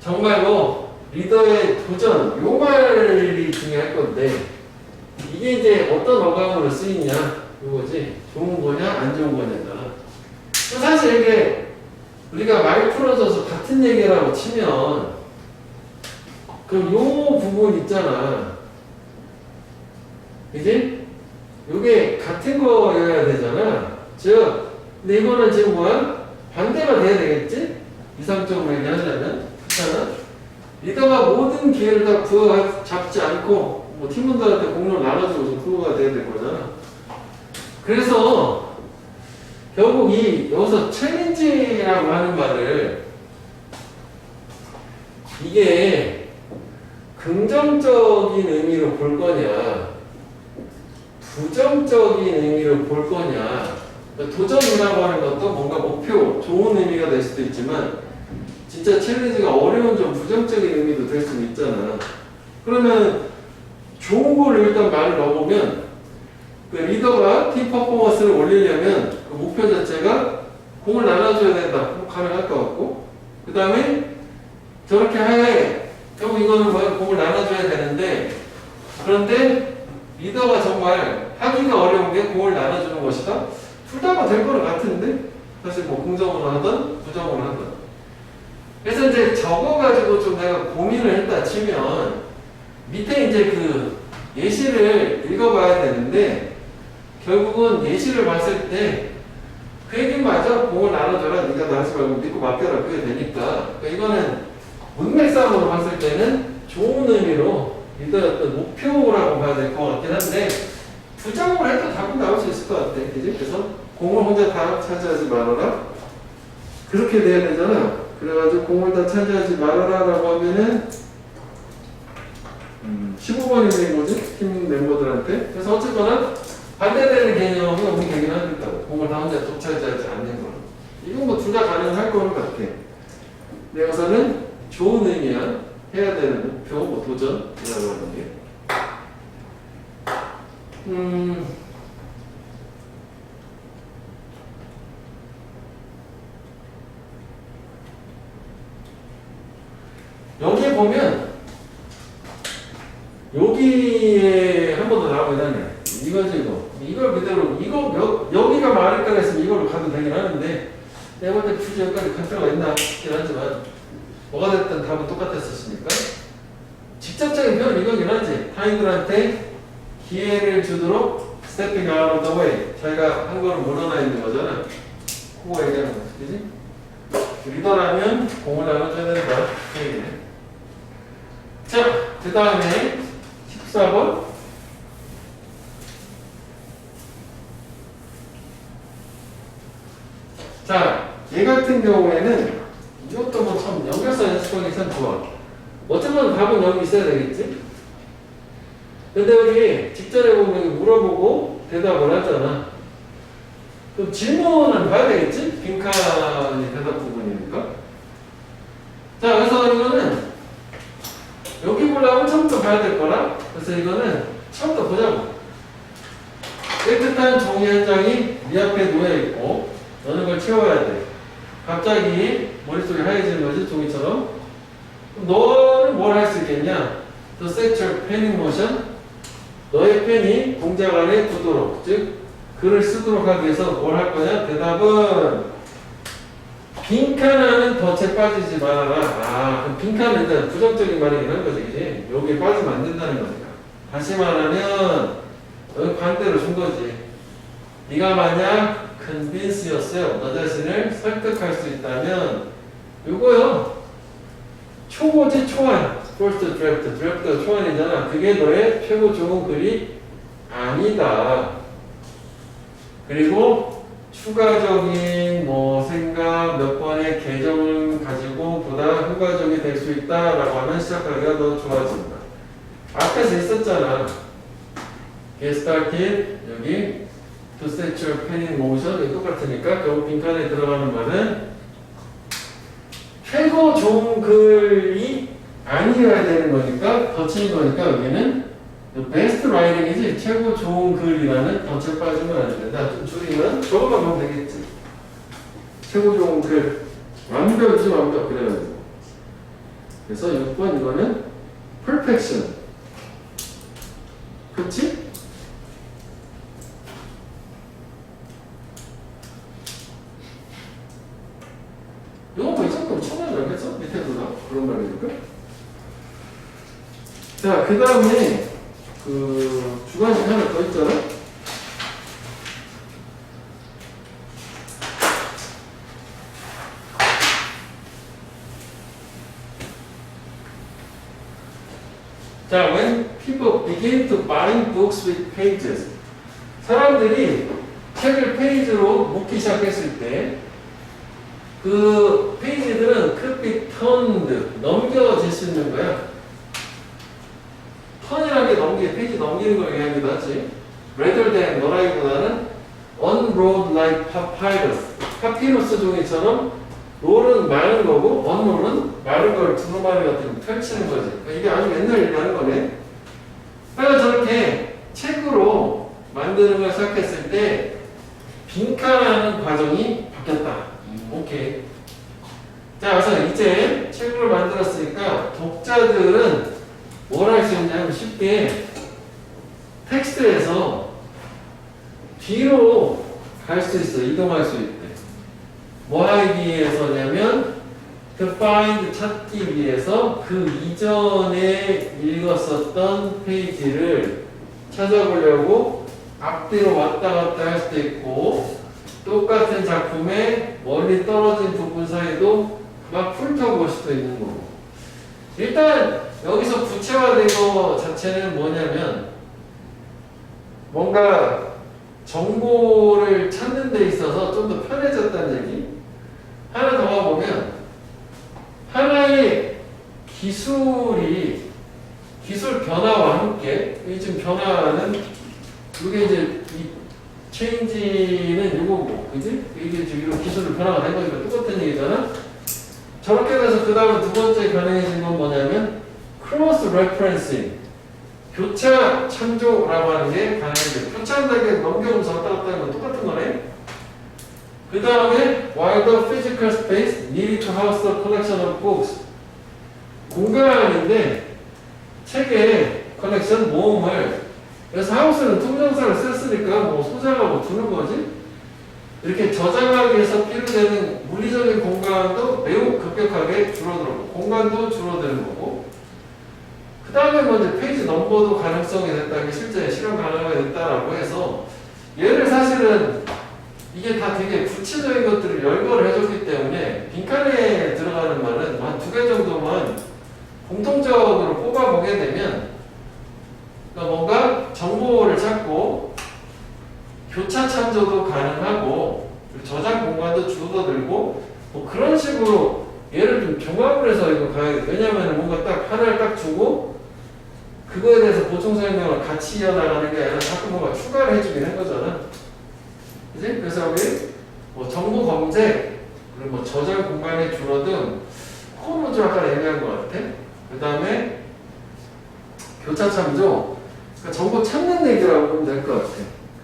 정말로 리더의 도전 요 말이 중요할 건데 이게 이제 어떤 어감으로 쓰이냐 이거지. 좋은 거냐 안 좋은 거냐잖아. 사실 이게 우리가 말 풀어져서 같은 얘기라고 치면 그럼 요 부분 있잖아. 그지? 이게 같은 거여야 되잖아. 즉, 근데 이거는 지금 뭐야? 반대가 돼야 되겠지? 이상적으로 얘기하려면. 그렇잖아? 리더가 모든 기회를 다 부어 잡지 않고, 뭐 팀원들한테 공로를 나눠주고 그거가 돼야 될 거잖아. 그래서, 결국 여기서 챌린지라고 하는 말을, 이게 긍정적인 의미로 볼 거냐, 부정적인 의미로 볼 거냐. 도전이라고 하는 것도 뭔가 목표, 좋은 의미가 될 수도 있지만 진짜 챌린지가 어려운 좀 부정적인 의미도 될 수는 있잖아. 그러면 좋은 걸 일단 말을 넣어보면 그 리더가 팀 퍼포먼스를 올리려면 그 목표 자체가 공을 나눠줘야 된다. 가능할 것 같고, 그 다음에 저렇게 하에 결국 이거는 뭐야? 공을 나눠줘야 되는데, 그런데 리더가 정말 하기가 어려운 게 공을 나눠주는 것이다? 둘 다가 될 거는 같은데? 사실 뭐 긍정으로 하든 부정으로 하든. 그래서 이제 적어가지고 좀 내가 고민을 했다 치면 밑에 이제 그 예시를 읽어봐야 되는데 결국은 예시를 봤을 때 그 얘기는 맞아. 공을 나눠줘라. 네가 나 하지 말고 믿고 맡겨라. 그게 되니까. 그러니까 이거는 문맥상으로 봤을 때는 좋은 의미로 리더의 어떤 목표라고 봐야 될 것 같긴 한데 부정으로 해도 답은 나올 수 있을 것 같아. 그지? 그래서 공을 혼자 다 차지하지 말아라. 그렇게 돼야 되잖아. 그래가지고 공을 다 차지하지 말아라 라고 하면은 15번이 된 거지? 팀 멤버들한테. 그래서 어쨌거나 반대되는 개념이 우리 되긴 하니까 공을 다 혼자 독차지하지 않는 거. 이건 뭐 둘 다 가능할 거는 같아. 근데 여기서는 좋은 의미야. 해야 되는 목표, 뭐 도전이라고 하는 게. 여기에 보면 여기에 한 번 더 나오긴 하네. 이거지 이거. 이걸 그대로 이거 여기가 말할까 했으면 이걸로 가도 되긴 하는데 내가 볼 때 굳이 여기까지 갈 필요가 있나 싶긴 하지만 뭐가 됐든 답은 똑같았었으니까 직접적인 표현 이거긴 하지. 타인들한테 기회를 주도록 stepping out of the way. 자기가 한 거는 물러나 있는 거잖아. 그거 얘기하는 거지. 그지? 리더라면 공을 나눠줘야 된다. 그 얘기네. 자, 그 다음에 14번. 자, 얘 같은 경우에는 이것도 뭐 참 연결사 연습하기 참 좋아. 어쩌면 답은 여기 있어야 되겠지? 근데 여기 직전에 보면 여기 물어보고 대답을 하잖아. 그럼 질문은 봐야 되겠지? 빈칸이 대답 부분이니까. 자, 그래서 이거는 여기 보려면 처음부터 봐야 될 거라. 그래서 이거는 처음부터 보자고. 깨끗한 종이 한 장이 네 앞에 놓여있고 너는 그걸 채워야 돼. 갑자기 머릿속이 하얘지는 거지, 종이처럼. 너는 뭘 할 수 있겠냐? To set your pen in motion. 너의 펜이 동작 안에 두도록, 즉 글을 쓰도록 하기 위해서 뭘 할 거냐? 대답은 빈칸 안은 덫에 빠지지 말아라. 아, 그럼 빈칸은 일단 부정적인 말이긴 한 거지, 그지? 여기에 빠지면 안 된다는 거니까. 다시 말하면 여기 반대로 준 거지. 네가 만약 convince yourself, 너 자신을 설득할 수 있다면 이거요. 초보지 초안. first draft, draft가 초안이잖아. 그게 너의 최고 좋은 글이 아니다. 그리고 추가적인 뭐 생각 몇 번의 개정을 가지고 보다 효과적이 될 수 있다라고 하면 시작하기가 더 좋아진다. 앞에서 있었잖아. Get started 여기 to set your pen in motion 이 똑같으니까 결국 빈칸에 들어가는 말은 최고 좋은 글이 아니어야 되는 거니까 덧친 거니까 여기는 베스트 라이팅이지 최고 좋은 글이라는 덧에 빠지면 안 된다. 좀 줄이면 저것만 보면 되겠지. 최고 좋은 글 완벽이지 완벽 그래가지고 그래서 6번 이거는 perfection 그치? 이거 뭐 이 정도면 처음에 알겠어? 밑에 누나 그런 말이니까. 자, 그 다음에 그 주관식 하나 더 있잖아. 자, when people begin to buy books with pages. 사람들이 책을 페이지로 묶기 시작했을 때, 그 페이지들은 could be turned, 넘겨질 수 있는 거야. 턴이라는 게 페이지 넘기는 걸 얘기하기도 하지. rather than 너라기보다는 unrolled like papyrus. 파피루스 종이처럼 롤은 마른 거고 unroll은 마른 걸 두루마리 같은 거 펼치는 거지. 그러니까 이게 아주 옛날 얘기하는 거네. 그래서 저렇게 책으로 만드는 걸 시작했을 때 빈칸하는 과정이 바뀌었다. 오케이. 자, 그래서 이제 책을 만들었으니까 독자들은 뭘 할 수 있냐면 쉽게 텍스트에서 뒤로 갈 수 있어. 이동할 수 있대. 뭐 하기 위해서냐면 to find 찾기 위해서 그 이전에 읽었었던 페이지를 찾아보려고 앞뒤로 왔다 갔다 할 수도 있고 똑같은 작품의 멀리 떨어진 부분 사이도 막 훑어볼 수도 있는 거고. 일단 여기서 구체화된 거 자체는 뭐냐면 뭔가 정보를 찾는 데 있어서 좀 더 편해졌다는 얘기. 하나 더 가보면 하나의 기술 변화와 함께 이 지금 변화는 이게 이제 이 체인지는 이거고, 그지? 이게 지금 기술로 변화가 된 거니까 똑같은 얘기잖아. 저렇게 돼서 그 다음에 두 번째 가능해진 건 뭐냐면 크로스 레퍼런싱, 교차 참조라고 하는 게 가능해져요. 교차한다는 게 넘겨오면서 왔다 갔다 하는 건 똑같은 거네. 그 다음에 while the physical space needed to house the collection of books, 공간인데 책의 컬렉션 모음을, 그래서 하우스는 통정사를 썼으니까 뭐 소장하고 두는 거지. 이렇게 저장하기 위해서 필요되는 물리적인 공간도 매우 급격하게 줄어들고 공간도 줄어드는 거고, 그 다음에 먼저 페이지 넘버도 가능성이 됐다는 게 실제 실현 가능하게 됐다라고 해서 얘를 사실은 이게 다 되게 구체적인 것들을 열거를 해줬기 때문에 빈칸에 들어가는 말은 한 2개 정도만 공통적으로 뽑아보게 되면, 그러니까 뭔가 정보를 찾고 교차 참조도 가능하고 저장 공간도 줄어들고 뭐 그런 식으로 얘를 좀 종합을 해서 이거 가야 돼. 왜냐하면 뭔가 딱 하나를 딱 주고 그거에 대해서 보충 설명을 같이 이어나가는 게 아니라 자꾸 뭔가 추가를 해주긴 한 거잖아. 그지? 그래서 여기 뭐 정보 검색, 그리고 뭐 저장 공간의 줄어듦, 그거는 좀 약간 애매한 것 같아. 그 다음에 교차 참조, 그러니까 정보 찾는 얘기라고 보면 될 것 같아.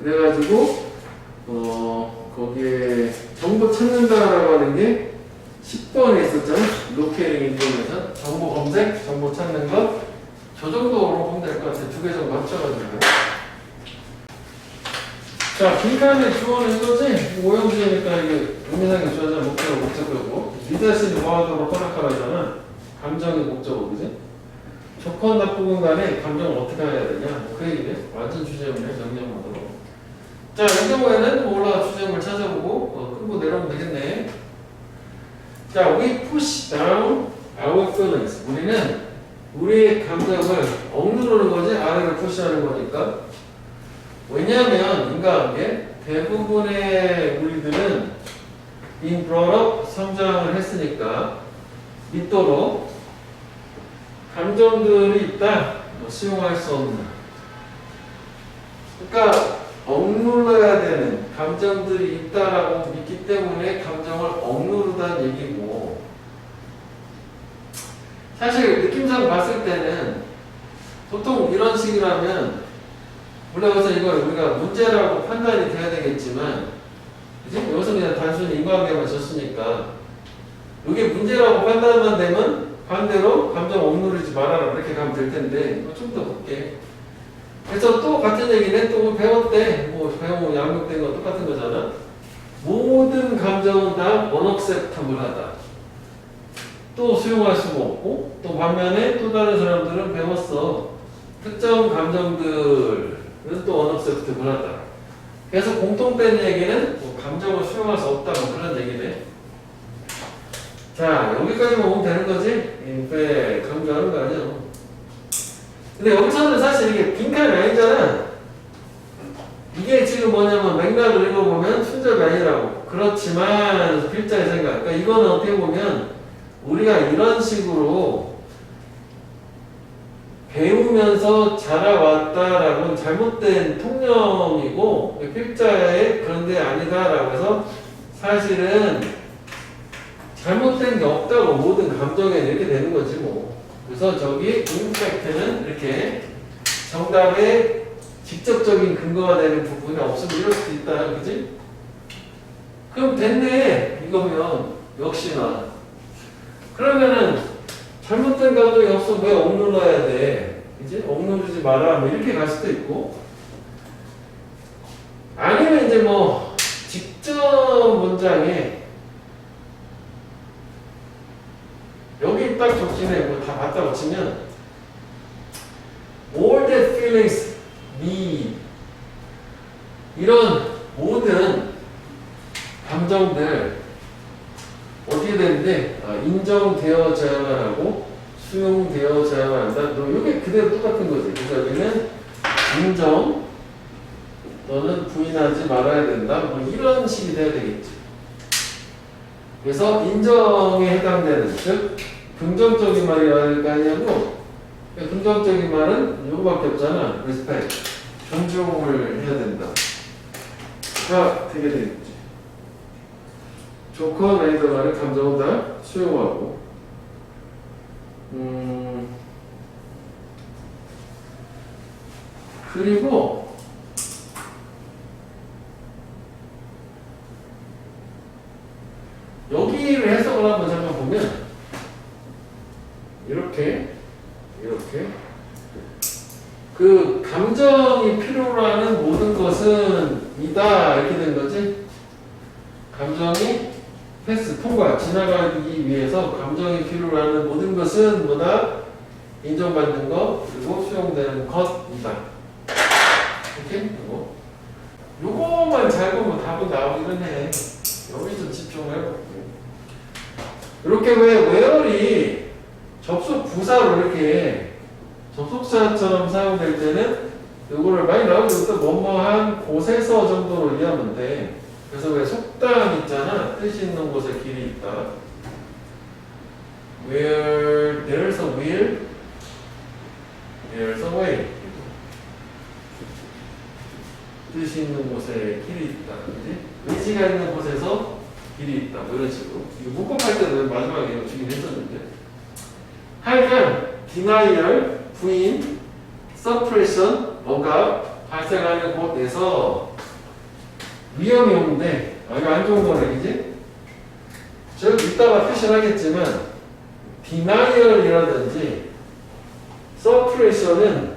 그래가지고 거기에 정보 찾는다라고 하는 게 10번에 있었잖아. 로케이팅 인포메이션, 정보 검색, 정보 찾는 것, 저 정도로 보면 될 것 같아. 2개 정도 합쳐가지고. 자, 빈칸에 주어는 이거지? 오형식이니까 이게 의미상의 주어자 목적어 목적어고, 리더십이 뭐하도록 허락하라잖아. 감정의 목적어, 그지? 조건 나쁘건 간에 감정을 어떻게 해야 되냐? 뭐 그 얘기네. 완전 주제문에 정리하도록. 자, 이 경우에는 올라가 주제문을 찾아보고 끌고 내려오면 되겠네. 자, we push down our feelings. 우리는 우리의 감정을 억누르는 거지, 아래를 푸시하는 거니까. 왜냐하면 인간관계 대부분의 우리들은 being brought up, 성장을 했으니까 믿도록 감정들이 있다, 수용할 수 없는. 그러니까 억눌러야 되는 감정들이 있다라고 믿기 때문에 감정을 억누르다는 얘기고, 사실 느낌상 봤을 때는 보통 이런 식이라면 물론 여기서 이걸 우리가 문제라고 판단이 돼야 되겠지만, 그치? 여기서 그냥 단순히 인과관계만 줬으니까 이게 문제라고 판단만 되면 반대로 감정 억누르지 말아라 이렇게 가면 될 텐데, 좀 더 볼게. 그래서 또 같은 얘기는 또 배웠대. 뭐 배우고 양육된 거 똑같은 거잖아. 모든 감정은 다 unacceptable하다. 또 수용할 수가 없고, 또 반면에 또 다른 사람들은 배웠어. 특정 감정들은 또 unacceptable하다. 그래서 공통된 얘기는 뭐 감정을 수용할 수 없다, 뭐 그런 얘기네. 자, 여기까지만 오면 되는 거지? 배 강조하는 거 아니야. 근데 여기서는 사실 이게 빈칸이 아니잖아. 이게 지금 뭐냐면 맥락을 읽어보면 순접이 아니라고. 그렇지만 필자의 생각. 그러니까 이거는 어떻게 보면 우리가 이런 식으로 배우면서 자라왔다라고는 잘못된 통념이고 필자의 그런데 아니다라고 해서 사실은 잘못된 게 없다고 모든 감정에 이렇게 되는 거지 뭐. 그래서 저기 임팩트는 이렇게 정답의 직접적인 근거가 되는 부분이 없으면 이럴 수도 있다. 그지? 그럼 됐네. 이거면 역시나. 그러면은 잘못된 감정이 없으면 왜 억눌러야 돼? 그지? 억누르지 마라. 뭐 이렇게 갈 수도 있고. 아니면 이제 뭐 직접 문장에 여기 딱 적진에 뭐 다 갖다 붙이면 all the feelings need 이런 모든 감정들 어떻게 되는데 인정되어져야만 하고 수용되어져야만 한다. 너 이게 그대로 똑같은 거지. 그래서 여기는 인정 너는 부인하지 말아야 된다. 뭐 이런 식이 돼야 되겠지. 그래서 인정에 해당되는 즉 긍정적인 말이 아니냐고. 긍정적인 말은 이거밖에 없잖아. respect 존중을 해야 된다. 가 되게 되겠지. 좋건 아니든 간에 감정은 다 수용하고 그리고 여기를 해석을 한번 잠깐 보면 이렇게 그 감정이 필요로 하는 모든 것은 이다 이렇게 된 거지. 감정이 패스, 통과, 지나가기 위해서 감정이 필요로 하는 모든 것은 뭐다? 인정받는 것, 그리고 수용되는 것이다. 이렇게? 요거만 잘 보면 답은 나오기는 해. 여기 좀 집중을 해볼게요. 이렇게 왜 where이 접속 부사로 이렇게 접속사처럼 사용될 때는 요거를 많이 나오고 또 뭐뭐한 곳에서 정도로 이해하면 돼. 그래서 왜 속담 있잖아. 뜻이 있는 곳에 길이 있다. Where there's a will, there's a way. 뜻이 있는 곳에 길이 있다. 그지? 의지가 있는 곳에서 길이 있다. 뭐 이런 식으로. 이거 문법할 때는 마지막에 이거 주긴 했었는데. 하여간 denial, 부인, suppression, 억압 발생하는 곳에서 위험이 오는데 이거 안 좋은 거네. 그지? 저 이따가 표시를 하겠지만 denial이라든지 suppression은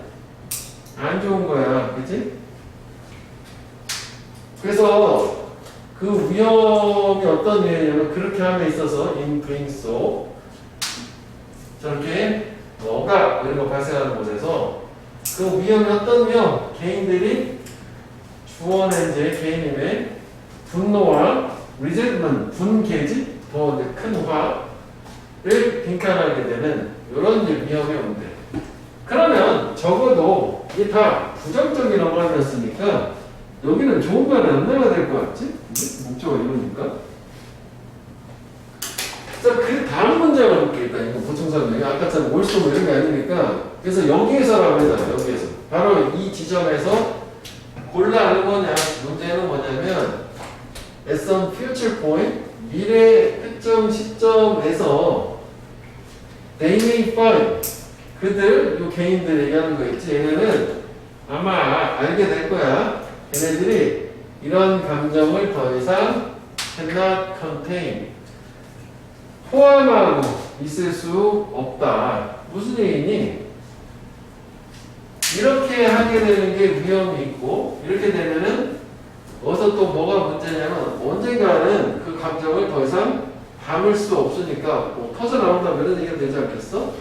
안 좋은 거야. 그지? 그래서 그 위험이 어떤 위험이냐면 그렇게 함에 있어서 in doing so 저렇게 억압 이런 거 발생하는 곳에서 그 위험이 어떤 위험? 개인들이 주어낸 제 개인임의 분노와 resentment, 분개지? 더 큰 화를 빈칸하게 되는 이런 위험이 온대. 그러면 적어도 이게 다 부정적인 억압이었으니까 여기는 좋은 말은 안 나와야 될 것 같지? 목적어 이러니까. 자, 그 다음 문장을 볼게. 일단 이거 보충설명. 아까처럼 올소 뭐 이런 게 아니니까. 그래서 여기에서라고 했잖아. 여기에서. 바로 이 지점에서 골라는 거냐. 문제는 뭐냐면 at some future point 미래 특정 시점에서 they may find 그들, 요 개인들 얘기하는 거 있지. 얘네는 아마 알게 될 거야. 얘네들이 이런 감정을 더 이상 cannot contain 포함하고 있을 수 없다. 무슨 얘기니? 이렇게 하게 되는 게 위험이 있고 이렇게 되면은 어디서 또 뭐가 문제냐면 언젠가는 그 감정을 더 이상 담을 수 없으니까 뭐 터져나온다 이런 얘기가 되지 않겠어?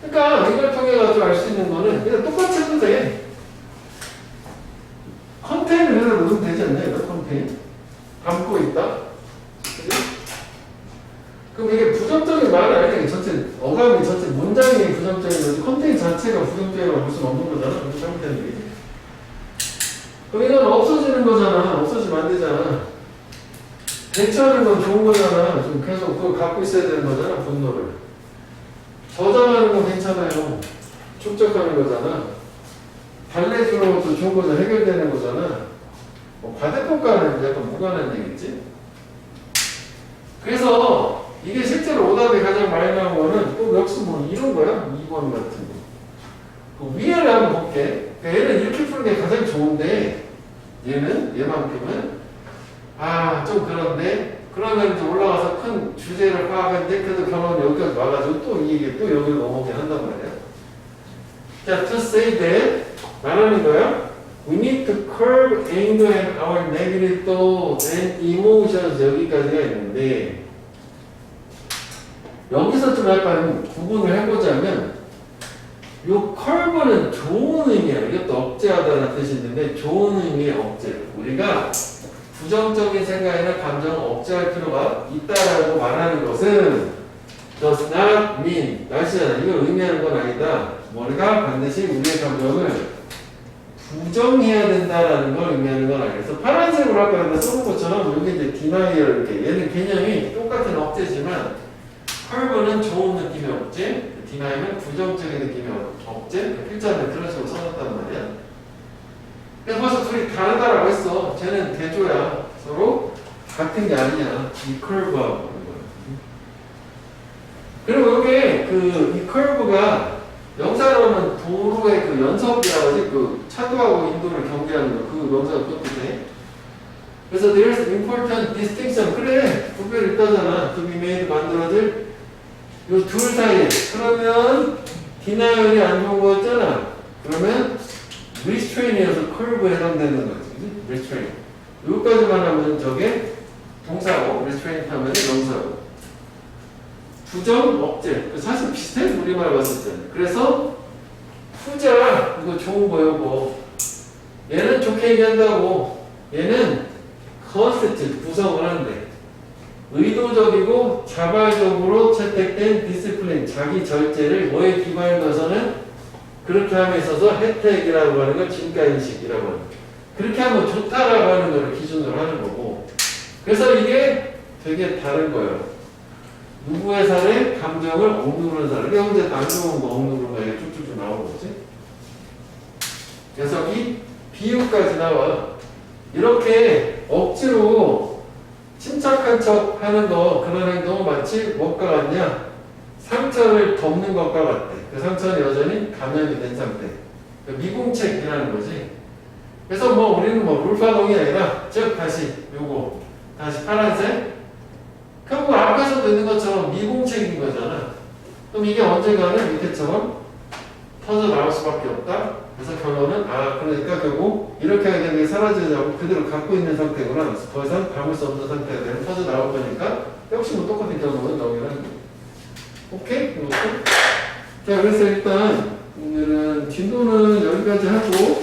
그러니까 이걸 통해 가지고 알 수 있는 거는 그냥 똑같이 해도 돼. 컨테인을 여기다 넣으면 되지 않냐? 이거 컨테인 담고 있다. 그치? 그럼 이게 부정적인 말은 아니야. 전체 어감이 전체 문장이 부정적인 거지 컨테인 자체 자체가 부정적이라고 볼 수는 없는 거잖아. 그렇게 잘못되는 게. 그럼 이건 없어지는 거잖아. 없어지면 안 되잖아. 대처하는 건 좋은 거잖아. 좀 계속 그걸 갖고 있어야 되는 거잖아. 분노를. 저장하는 건 괜찮아요. 축적하는 거잖아. 달래주는 것도 좋은 거잖아. 해결되는 거잖아. 뭐 과대평가는 약간 무관한 얘기지. 그래서 이게 실제로 오답에 가장 많이 나온 거는 또 역시 뭐 이런 거야. 2번 같은 거. 그 위에를 한번 볼게. 얘는 이렇게 푸는 게 가장 좋은데 얘만큼은 좀 그런데 그러면 이제 올라가서 큰 주제를 파악하는데 그래도 결론은 여기까지 와가지고 또 이게 또 여기로 넘어오긴 한단 말이야. 자, to say that 말하는 거야. We need to curb anger and our negative thoughts and emotions 여기까지가 있는데 여기서 좀 약간 구분을 해보자면 요 curve는 좋은 의미야. 이것도 억제하다는 뜻이 있는데 좋은 의미의 억제. 우리가 부정적인 생각이나 감정을 억제할 필요가 있다라고 말하는 것은 does not mean 날씨잖아. 이걸 의미하는 건 아니다. 우리가 반드시 우리의 감정을 부정해야 된다라는 걸 의미하는 건 아니에요. 그래서 파란색으로 아까 써본 것처럼 여기 이제 denial 이렇게 얘는 개념이 똑같은 억제지만 curve는 좋은 느낌의 억제, denial은 부정적인 느낌의 억제. 필자는 그런 식으로 써놨단 말이야. 그래서 벌써 둘이 다르다라고 했어. 쟤는 대조야. 서로 같은 게 아니야. 이 curve하고. 그리고 이게 이 curve가 영사로는 도로의 그 연석이라고 하지, 그 차도하고 인도를 경계하는 거, 그 명사가 그것도 돼. 그래서 there's important distinction. 그래, 구별이 있다잖아. to be made, 만들어질 요 둘 사이에. 그러면 denial이 안 좋은 거였잖아. 그러면 restrain이어서 curve에 해당되는 거지. restrain. 여기까지만 하면 저게 동사고, restrain 하면 명사고. 부정, 억제. 사실 비슷해. 우리말 봤을 때는. 그래서 후자, 이거 좋은 거요. 뭐 얘는 좋게 얘기한다고. 얘는 컨셉트, 구성을 하는데 의도적이고 자발적으로 채택된 디스플린, 자기 절제를 뭐에 기반해서는 그렇게 함에 있어서 혜택이라고 하는 걸 진가인식이라고 하는 거예요. 그렇게 하면 좋다라고 하는 걸 기준으로 하는 거고. 그래서 이게 되게 다른 거예요. 누구의 살에 감정을 억누르는 살. 이게 언제 안 좋은 거 억누르는 거 이게 쭉쭉쭉 나오는 거지. 그래서 이 비유까지 나와. 이렇게 억지로 침착한 척 하는 거, 그런 행동은 마치 뭐가 같냐? 상처를 덮는 것과 같대. 그 상처는 여전히 감염이 된 상태. 미공책이라는 거지. 그래서 뭐 우리는 뭐 룰파동이 아니라, 즉 다시 요거 다시 파란색. 결국 앞에서도 있는 것처럼 미공책인 거잖아. 그럼 이게 언젠가는 밑에처럼 터져 나올 수밖에 없다. 그래서 결론은 그러니까 결국 이렇게 하게 되는 게 사라지지 않고 그대로 갖고 있는 상태구나. 더 이상 담을 수 없는 상태가 되면 터져 나올 거니까 역시 뭐 똑같은 결론은 나오긴 하는 거예요. 오케이? 이렇게? 자, 그래서 일단 오늘은 진도는 여기까지 하고